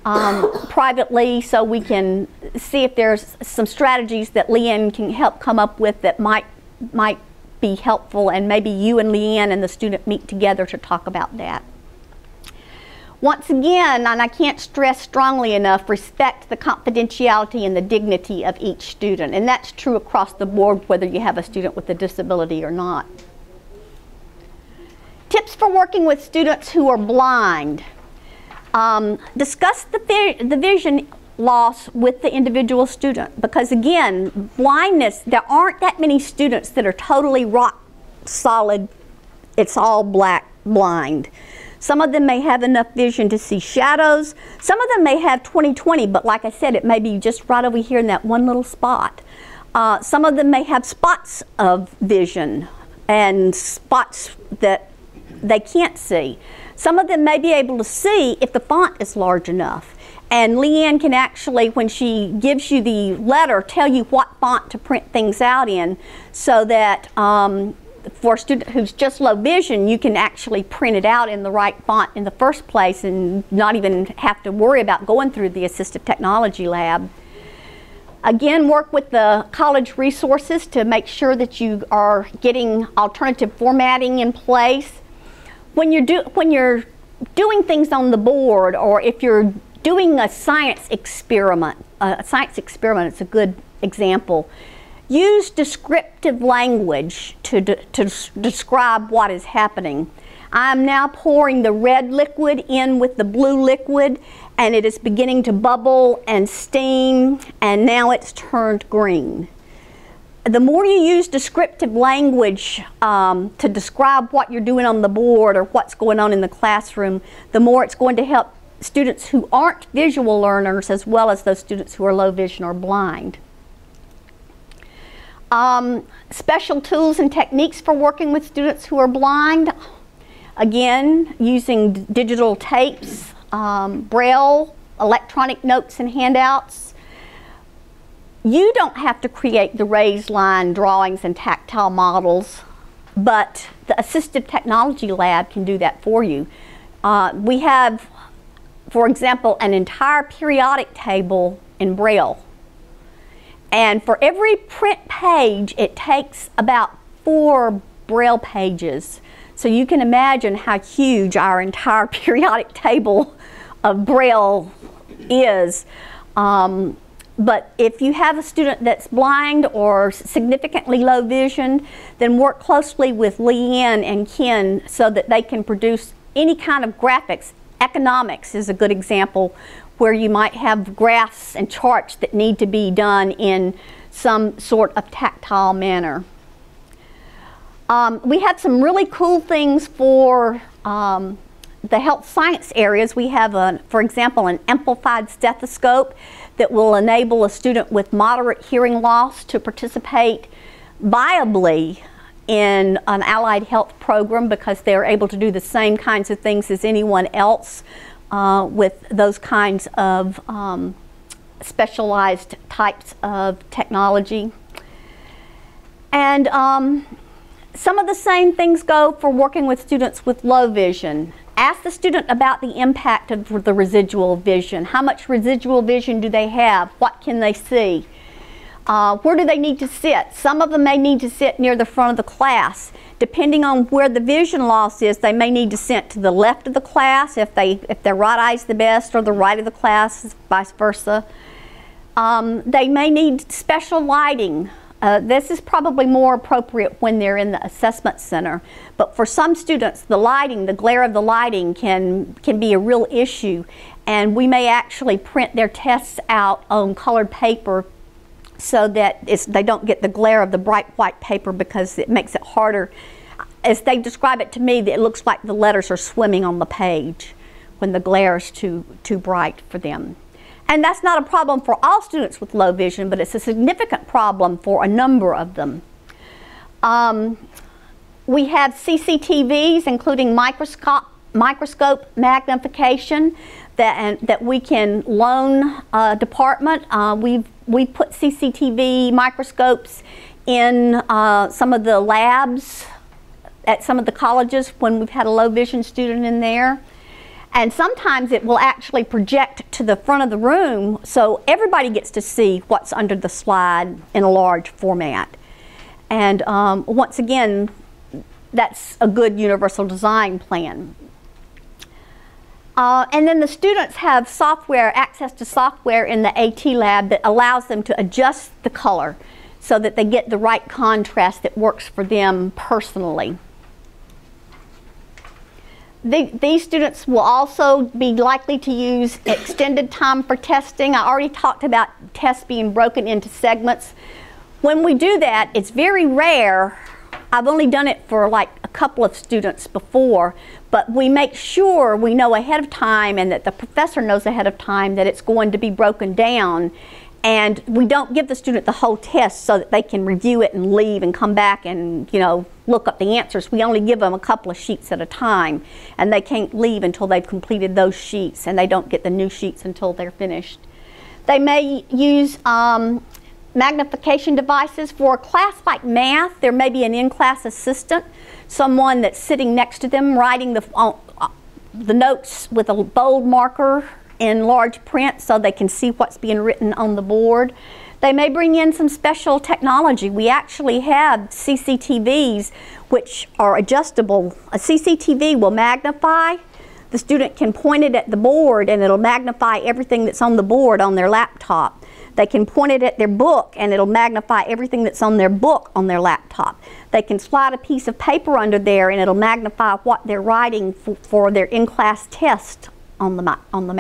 privately, so we can see if there's some strategies that Leanne can help come up with that might be helpful, and maybe you and Leanne and the student meet together to talk about that. Once again, and I can't stress strongly enough, respect the confidentiality and the dignity of each student, and that's true across the board whether you have a student with a disability or not. Tips for working with students who are blind. Discuss the vision loss with the individual student, because again, blindness, there aren't that many students that are totally rock solid, it's all black, blind. Some of them may have enough vision to see shadows. Some of them may have 20/20, but like I said, it may be just right over here in that one little spot. Some of them may have spots of vision and spots that they can't see. Some of them may be able to see if the font is large enough. And Leanne can actually, when she gives you the letter, tell you what font to print things out in, so that for a student who's just low vision, you can actually print it out in the right font in the first place and not even have to worry about going through the assistive technology lab. Again, work with the college resources to make sure that you are getting alternative formatting in place. When you're doing things on the board, or if you're doing a science experiment is a good example. Use descriptive language to describe what is happening. I'm now pouring the red liquid in with the blue liquid, and it is beginning to bubble and steam, and now it's turned green. The more you use descriptive language to describe what you're doing on the board or what's going on in the classroom, the more it's going to help students who aren't visual learners as well as those students who are low vision or blind. Special tools and techniques for working with students who are blind. Again, using digital tapes, braille, electronic notes and handouts. You don't have to create the raised line drawings and tactile models, but the Assistive Technology Lab can do that for you. We have, for example, an entire periodic table in braille. And for every print page, it takes about 4 braille pages. So you can imagine how huge our entire periodic table of braille is. But if you have a student that's blind or significantly low vision, then work closely with Leanne and Ken so that they can produce any kind of graphics. Economics is a good example, where you might have graphs and charts that need to be done in some sort of tactile manner. We have some really cool things for the health science areas. We have, for example, an amplified stethoscope that will enable a student with moderate hearing loss to participate viably in an allied health program, because they're able to do the same kinds of things as anyone else with those kinds of specialized types of technology. And some of the same things go for working with students with low vision. Ask the student about the impact of the residual vision. How much residual vision do they have? What can they see? Where do they need to sit? Some of them may need to sit near the front of the class. Depending on where the vision loss is, they may need to sit to the left of the class if their right eye's the best, or the right of the class, vice versa. They may need special lighting. This is probably more appropriate when they're in the assessment center. But for some students, the lighting, the glare of the lighting can be a real issue. And we may actually print their tests out on colored paper so that they don't get the glare of the bright white paper, because it makes it harder. As they describe it to me, it looks like the letters are swimming on the page when the glare is too bright for them. And that's not a problem for all students with low vision, but it's a significant problem for a number of them. We have CCTVs, including microscope magnification, that we can loan a department. We've put CCTV microscopes in some of the labs at some of the colleges when we've had a low vision student in there. And sometimes it will actually project to the front of the room, so everybody gets to see what's under the slide in a large format. And once again, that's a good universal design plan. And then the students have access to software in the AT lab that allows them to adjust the color so that they get the right contrast that works for them personally. These students will also be likely to use extended time for testing. I already talked about tests being broken into segments. When we do that, it's very rare. I've only done it for like a couple of students before, but we make sure we know ahead of time and that the professor knows ahead of time that it's going to be broken down. And we don't give the student the whole test so that they can review it and leave and come back and, you know, look up the answers. We only give them a couple of sheets at a time, and they can't leave until they've completed those sheets, and they don't get the new sheets until they're finished. They may use magnification devices. For a class like math, there may be an in-class assistant, someone that's sitting next to them writing the notes with a bold marker in large print so they can see what's being written on the board. They may bring in some special technology. We actually have CCTVs which are adjustable. A CCTV will magnify. The student can point it at the board and it'll magnify everything that's on the board on their laptop. They can point it at their book and it'll magnify everything that's on their book on their laptop. They can slide a piece of paper under there and it'll magnify what they're writing for their in-class test on the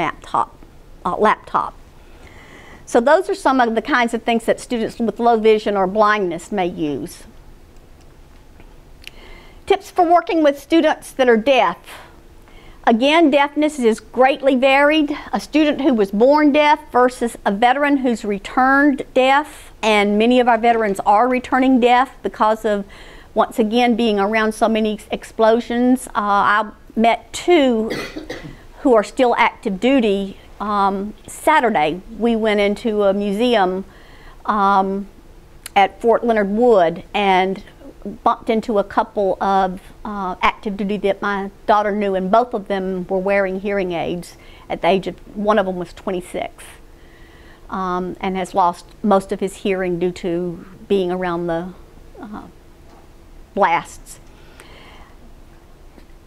laptop. So those are some of the kinds of things that students with low vision or blindness may use. Tips for working with students that are deaf. Again, deafness is greatly varied. A student who was born deaf versus a veteran who's returned deaf, and many of our veterans are returning deaf because of, once again, being around so many explosions. I met two who are still active duty. Saturday, we went into a museum at Fort Leonard Wood and bumped into a couple of active duty that my daughter knew, and both of them were wearing hearing aids at the age of, one of them was 26 and has lost most of his hearing due to being around the blasts.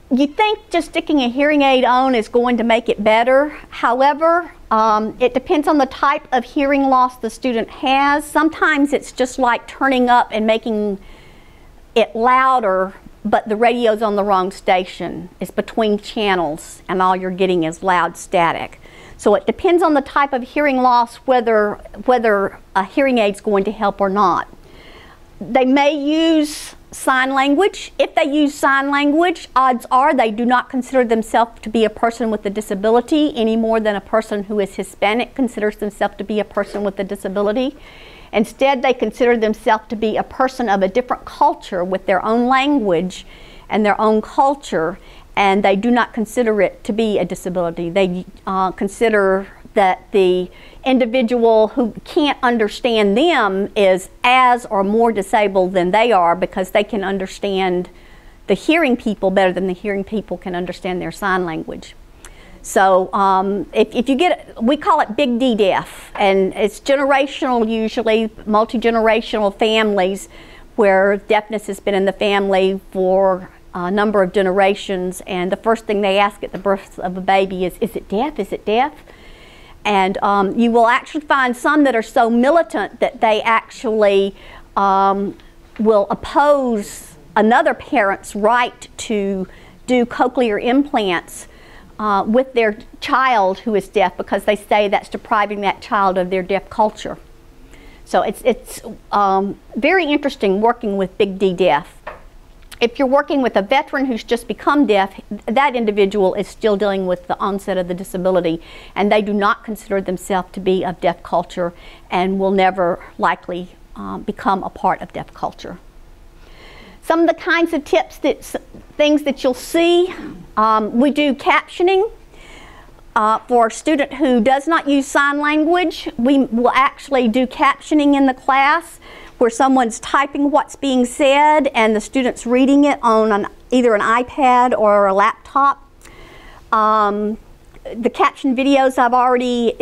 You think just sticking a hearing aid on is going to make it better. However, it depends on the type of hearing loss the student has. Sometimes it's just like turning up and making it louder, but the radio's on the wrong station. It's between channels and all you're getting is loud static. So it depends on the type of hearing loss whether a hearing aid's going to help or not. They may use sign language. If they use sign language, odds are they do not consider themselves to be a person with a disability any more than a person who is Hispanic considers themselves to be a person with a disability. Instead, they consider themselves to be a person of a different culture with their own language and their own culture, and they do not consider it to be a disability. They consider that the individual who can't understand them is as or more disabled than they are because they can understand the hearing people better than the hearing people can understand their sign language. So if you get, we call it Big D deaf, and it's generational usually, multi-generational families where deafness has been in the family for a number of generations, and the first thing they ask at the birth of a baby is it deaf? Is it deaf? And you will actually find some that are so militant that they actually will oppose another parent's right to do cochlear implants with their child who is deaf because they say that's depriving that child of their deaf culture. So it's very interesting working with Big D deaf. If you're working with a veteran who's just become deaf, that individual is still dealing with the onset of the disability, and they do not consider themselves to be of deaf culture and will never likely become a part of deaf culture. Some of the kinds of tips, things that you'll see, we do captioning. For a student who does not use sign language, we will actually do captioning in the class where someone's typing what's being said and the student's reading it on either an iPad or a laptop. The caption videos I've already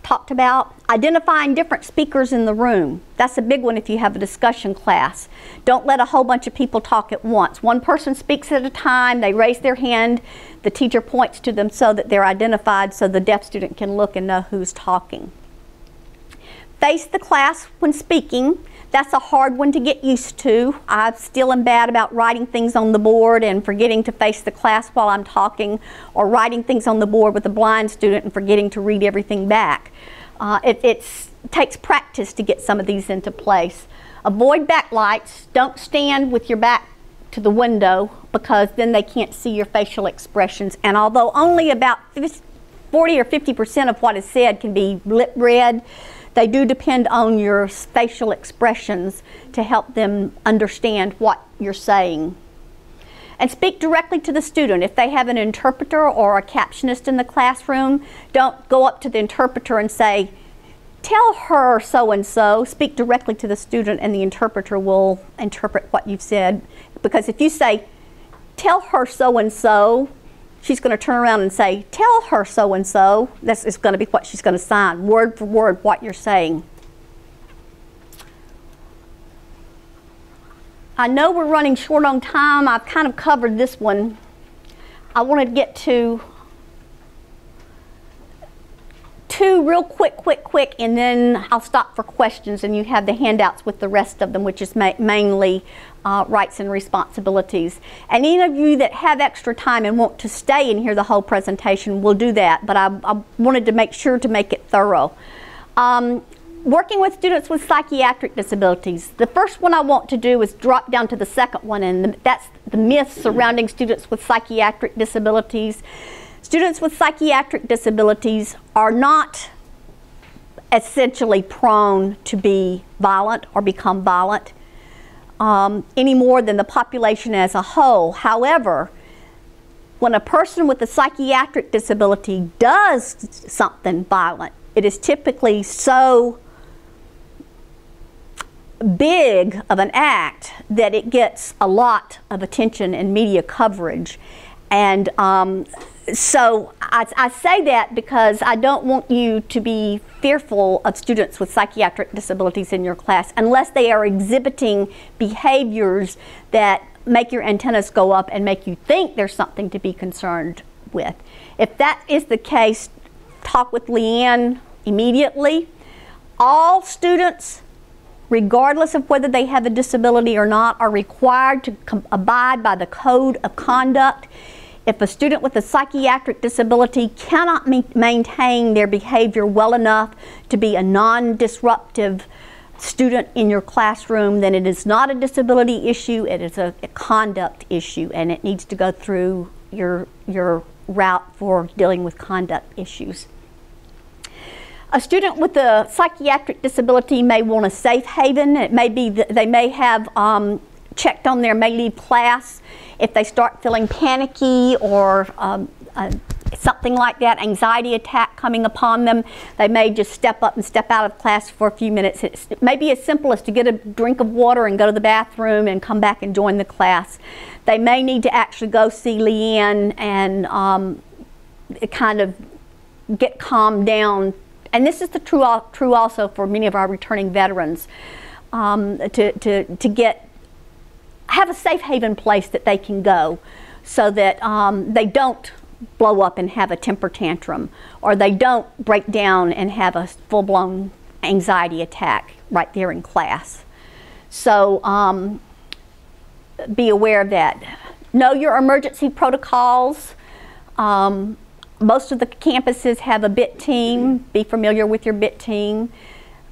talked about. Identifying different speakers in the room. That's a big one if you have a discussion class. Don't let a whole bunch of people talk at once. One person speaks at a time, they raise their hand, the teacher points to them so that they're identified so the deaf student can look and know who's talking. Face the class when speaking. That's a hard one to get used to. I still am bad about writing things on the board and forgetting to face the class while I'm talking, or writing things on the board with a blind student and forgetting to read everything back. It takes practice to get some of these into place. Avoid backlights. Don't stand with your back to the window, because then they can't see your facial expressions. And although only about 40 or 50% of what is said can be lip read, they do depend on your facial expressions to help them understand what you're saying. And speak directly to the student. If they have an interpreter or a captionist in the classroom, don't go up to the interpreter and say, "Tell her so-and-so." Speak directly to the student, and the interpreter will interpret what you've said. Because if you say, "Tell her so-and-so," she's going to turn around and say, "Tell her so-and-so." This is going to be what she's going to sign, word for word, what you're saying. I know we're running short on time. I've kind of covered this one. I want to get to two real quick, and then I'll stop for questions, and you have the handouts with the rest of them, which is mainly rights and responsibilities. And any of you that have extra time and want to stay and hear the whole presentation will do that, but I wanted to make sure to make it thorough. Working with students with psychiatric disabilities. The first one I want to do is drop down to the second one, and that's the myths surrounding students with psychiatric disabilities. Students with psychiatric disabilities are not essentially prone to be violent or become violent any more than the population as a whole. However, when a person with a psychiatric disability does something violent, it is typically so big of an act that it gets a lot of attention and media coverage. And so I say that because I don't want you to be fearful of students with psychiatric disabilities in your class unless they are exhibiting behaviors that make your antennas go up and make you think there's something to be concerned with. If that is the case, talk with Leanne immediately. All students, regardless of whether they have a disability or not, are required to abide by the code of conduct. If a student with a psychiatric disability cannot maintain their behavior well enough to be a non-disruptive student in your classroom, then it is not a disability issue, it is a conduct issue, and it needs to go through your route for dealing with conduct issues. A student with a psychiatric disability may want a safe haven. It may be that they may have checked on their may leave class if they start feeling panicky or something like that, anxiety attack coming upon them. They may just step up and step out of class for a few minutes. It may be as simple as to get a drink of water and go to the bathroom and come back and join the class. They may need to actually go see Leanne and kind of get calmed down. And this is true also for many of our returning veterans, to have a safe haven place that they can go so that they don't blow up and have a temper tantrum, or they don't break down and have a full-blown anxiety attack right there in class. So be aware of that. Know your emergency protocols. Most of the campuses have a BIT team. Be familiar with your BIT team.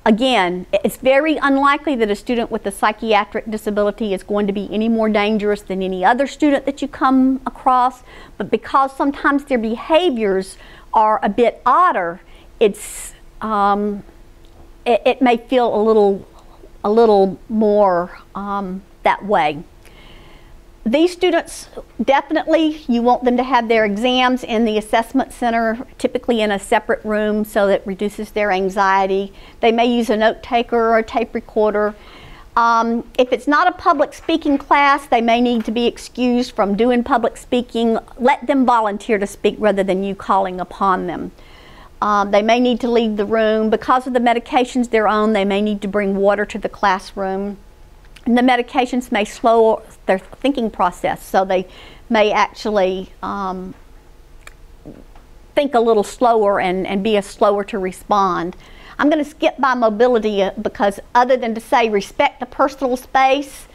Again, it's very unlikely that a student with a psychiatric disability is going to be any more dangerous than any other student that you come across, but because sometimes their behaviors are a bit odder, it may feel a little more that way. These students, definitely you want them to have their exams in the assessment center, typically in a separate room, so that reduces their anxiety. They may use a note taker or a tape recorder. If it's not a public speaking class, they may need to be excused from doing public speaking. Let them volunteer to speak rather than you calling upon them. They may need to leave the room. Because of the medications they're on, they may need to bring water to the classroom. And the medications may slow their thinking process, so they may actually think a little slower and be slower to respond. I'm going to skip by mobility because other than to say respect the personal space,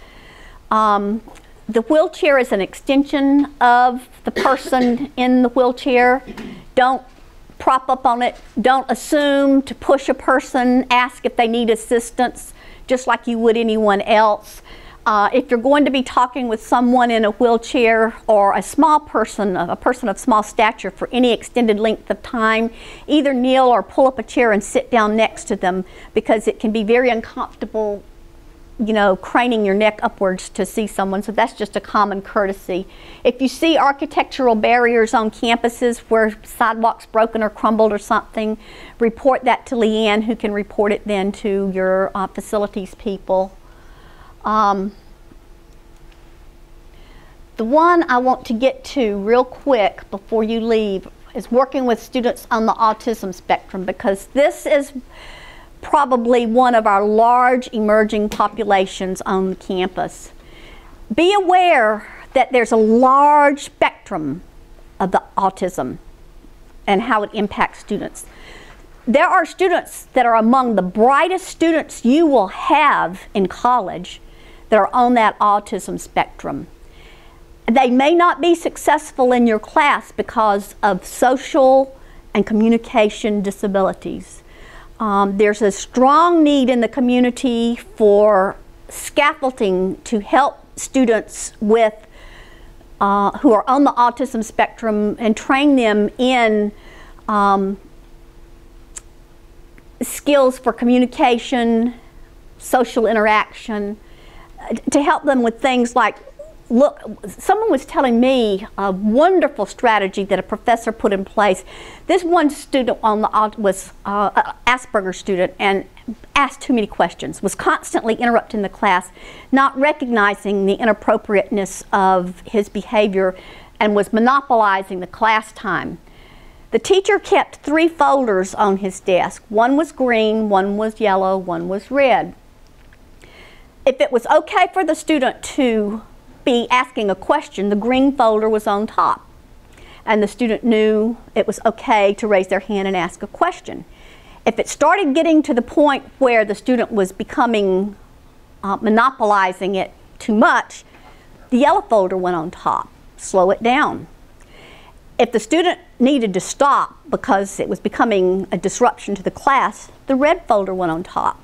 the wheelchair is an extension of the person in the wheelchair. Don't prop up on it. Don't assume to push a person. Ask if they need assistance, just like you would anyone else. If you're going to be talking with someone in a wheelchair or a small person, a person of small stature for any extended length of time, either kneel or pull up a chair and sit down next to them, because it can be very uncomfortable, you know, craning your neck upwards to see someone. So that's just a common courtesy. If you see architectural barriers on campuses where sidewalks broken or crumbled or something, report that to Leanne, who can report it then to your facilities people. The one I want to get to real quick before you leave is working with students on the autism spectrum, because this is probably one of our large emerging populations on the campus. Be aware that there's a large spectrum of the autism and how it impacts students. There are students that are among the brightest students you will have in college that are on that autism spectrum. They may not be successful in your class because of social and communication disabilities. There's a strong need in the community for scaffolding to help students with who are on the autism spectrum and train them in skills for communication, social interaction, to help them with things like, look, someone was telling me a wonderful strategy that a professor put in place. This one student on the was an Asperger's student and asked too many questions, was constantly interrupting the class, not recognizing the inappropriateness of his behavior, and was monopolizing the class time. The teacher kept 3 folders on his desk. One was green, one was yellow, one was red. If it was okay for the student to be asking a question, the green folder was on top, and the student knew it was okay to raise their hand and ask a question. If it started getting to the point where the student was becoming monopolizing it too much, the yellow folder went on top. Slow it down. If the student needed to stop because it was becoming a disruption to the class, the red folder went on top.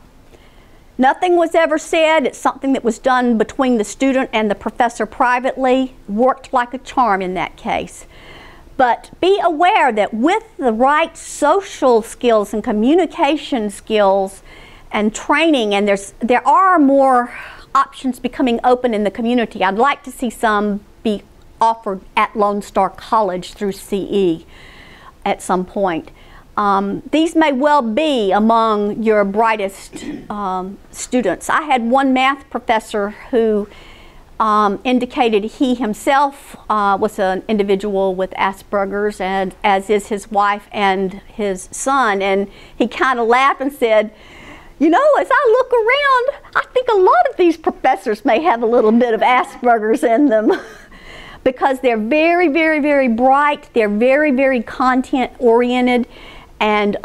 Nothing was ever said. It's something that was done between the student and the professor privately. Worked like a charm in that case. But be aware that with the right social skills and communication skills and training, and there are more options becoming open in the community. I'd like to see some be offered at Lone Star College through CE at some point. These may well be among your brightest students. I had one math professor who indicated he himself was an individual with Asperger's, and as is his wife and his son, and he kind of laughed and said, you know, as I look around, I think a lot of these professors may have a little bit of Asperger's in them. Because they're very, very, very bright, they're very, very content oriented, and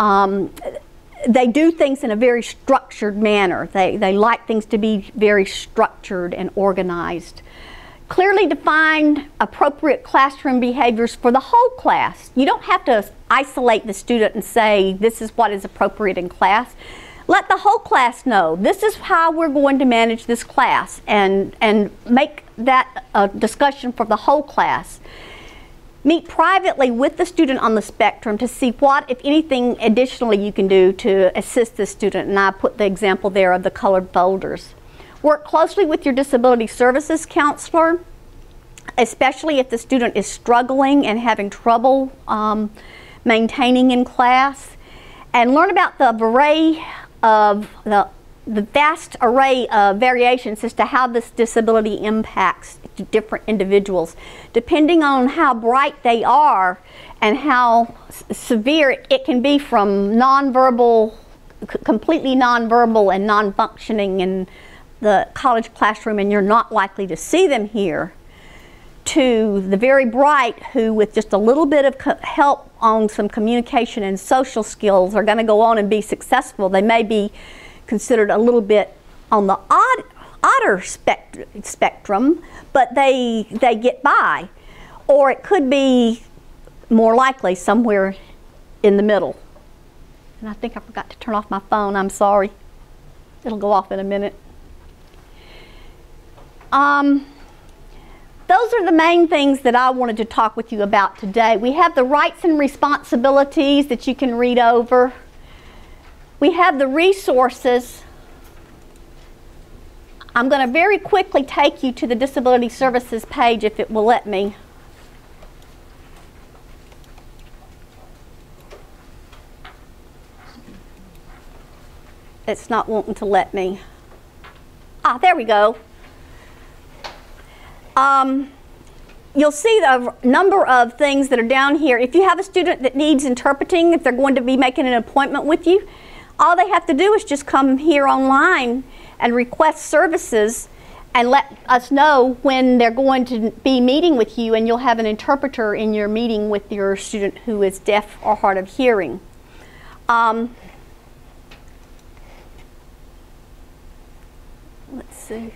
they do things in a very structured manner. They like things to be very structured and organized. Clearly defined appropriate classroom behaviors for the whole class. You don't have to isolate the student and say this is what is appropriate in class. Let the whole class know this is how we're going to manage this class, and make that a discussion for the whole class. Meet privately with the student on the spectrum to see what, if anything, additionally you can do to assist the student, and I put the example there of the colored folders. Work closely with your disability services counselor, especially if the student is struggling and having trouble maintaining in class, and learn about the array of the vast array of variations as to how this disability impacts different individuals. Depending on how bright they are and how severe it can be, from nonverbal, completely nonverbal and non-functioning in the college classroom, and you're not likely to see them here, to the very bright who, with just a little bit of help on some communication and social skills, are going to go on and be successful. They may be considered a little bit on the odder spectrum, but they get by. Or it could be more likely somewhere in the middle. And I think I forgot to turn off my phone. I'm sorry. It'll go off in a minute. Those are the main things that I wanted to talk with you about today. We have the rights and responsibilities that you can read over. We have the resources. I'm going to very quickly take you to the Disability Services page if it will let me. It's not wanting to let me. Ah, there we go. You'll see the number of things that are down here. If you have a student that needs interpreting, if they're going to be making an appointment with you, all they have to do is just come here online and request services and let us know when they're going to be meeting with you, and you'll have an interpreter in your meeting with your student who is deaf or hard of hearing. Let's see.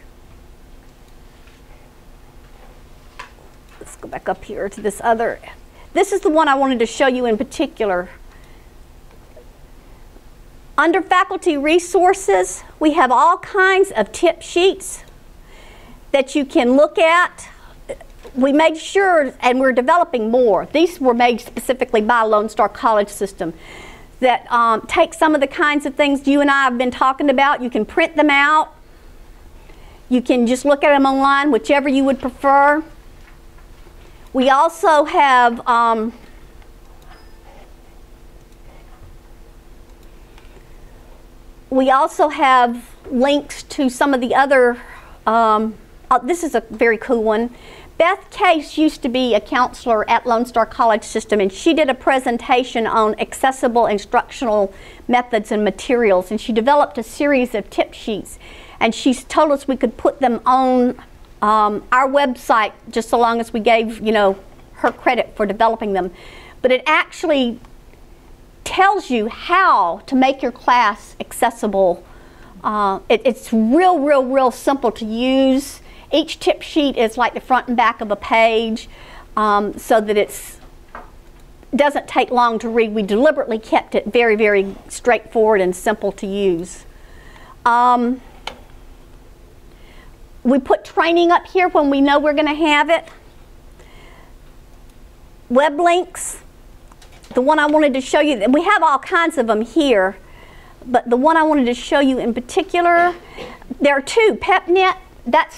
Let's go back up here to this other. This is the one I wanted to show you in particular. Under faculty resources, we have all kinds of tip sheets that you can look at. We made sure, and we're developing more. These were made specifically by Lone Star College System that take some of the kinds of things you and I have been talking about. You can print them out. You can just look at them online, whichever you would prefer. We also have links to some of the other, this is a very cool one. Beth Case used to be a counselor at Lone Star College System, and she did a presentation on accessible instructional methods and materials, and she developed a series of tip sheets, and she's told us we could put them on our website just so long as we gave, you know, her credit for developing them. But it actually tells you how to make your class accessible. It's real simple to use. Each tip sheet is like the front and back of a page, so that it doesn't take long to read. We deliberately kept it very straightforward and simple to use. We put training up here when we know we're going to have it. Web links. The one I wanted to show you, we have all kinds of them here, but the one I wanted to show you in particular, there are two. PepNet, that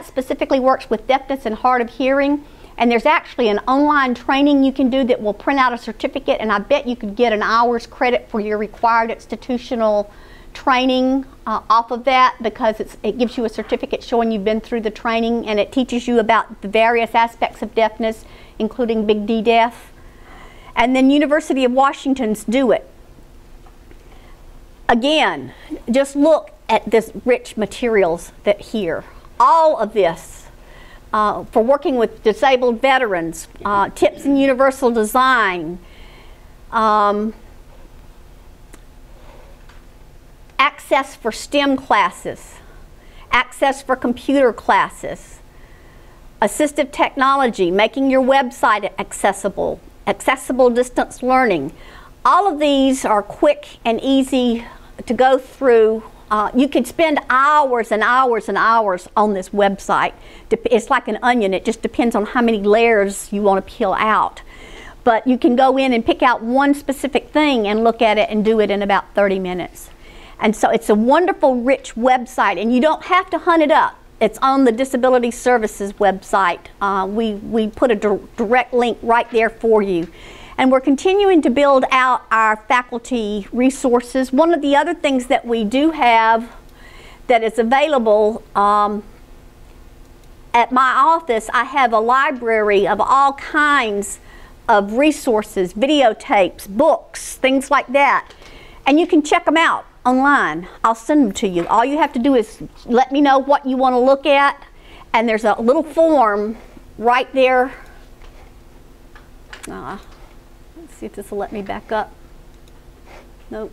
specifically works with deafness and hard of hearing, and there's actually an online training you can do that will print out a certificate, and I bet you could get an hour's credit for your required institutional training off of that, because it gives you a certificate showing you've been through the training, and it teaches you about the various aspects of deafness, including Big D Deaf. And then University of Washington's Do It. Again, just look at this rich materials that here. All of this for working with disabled veterans, tips in universal design, access for STEM classes, access for computer classes, assistive technology, making your website accessible, accessible distance learning. All of these are quick and easy to go through. You could spend hours and hours and hours on this website. It's like an onion. It just depends on how many layers you want to peel out. But you can go in and pick out one specific thing and look at it and do it in about 30 minutes. And so it's a wonderful, rich website, and you don't have to hunt it up. It's on the Disability Services website. We put a direct link right there for you. And we're continuing to build out our faculty resources. One of the other things that we do have that is available at my office, I have a library of all kinds of resources, videotapes, books, things like that. And you can check them out online. I'll send them to you. All you have to do is let me know what you want to look at, and there's a little form right there. Let's see if this will let me back up. Nope.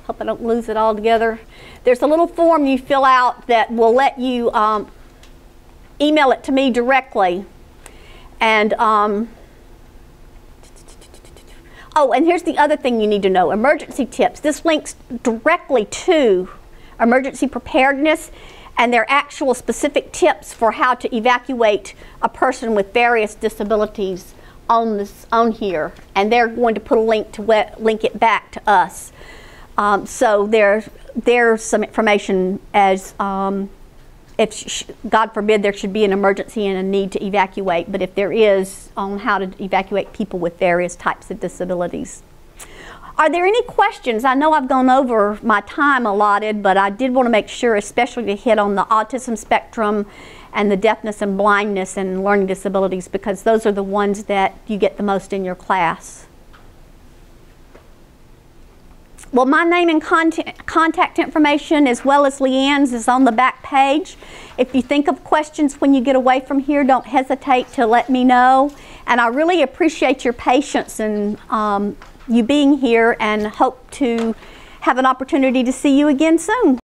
Hope I don't lose it all together. There's a little form you fill out that will let you email it to me directly. And oh, and here's the other thing you need to know, emergency tips. This links directly to emergency preparedness, and there are actual specific tips for how to evacuate a person with various disabilities on here, and they're going to put a link to link it back to us. So there's some information as if God forbid there should be an emergency and a need to evacuate, but if there is, on how to evacuate people with various types of disabilities. Are there any questions? I know I've gone over my time allotted, but I did want to make sure, especially to hit on the autism spectrum and the deafness and blindness and learning disabilities, because those are the ones that you get the most in your class. Well, my name and contact information, as well as Leanne's, is on the back page. If you think of questions when you get away from here, don't hesitate to let me know. And I really appreciate your patience and you being here, and hope to have an opportunity to see you again soon.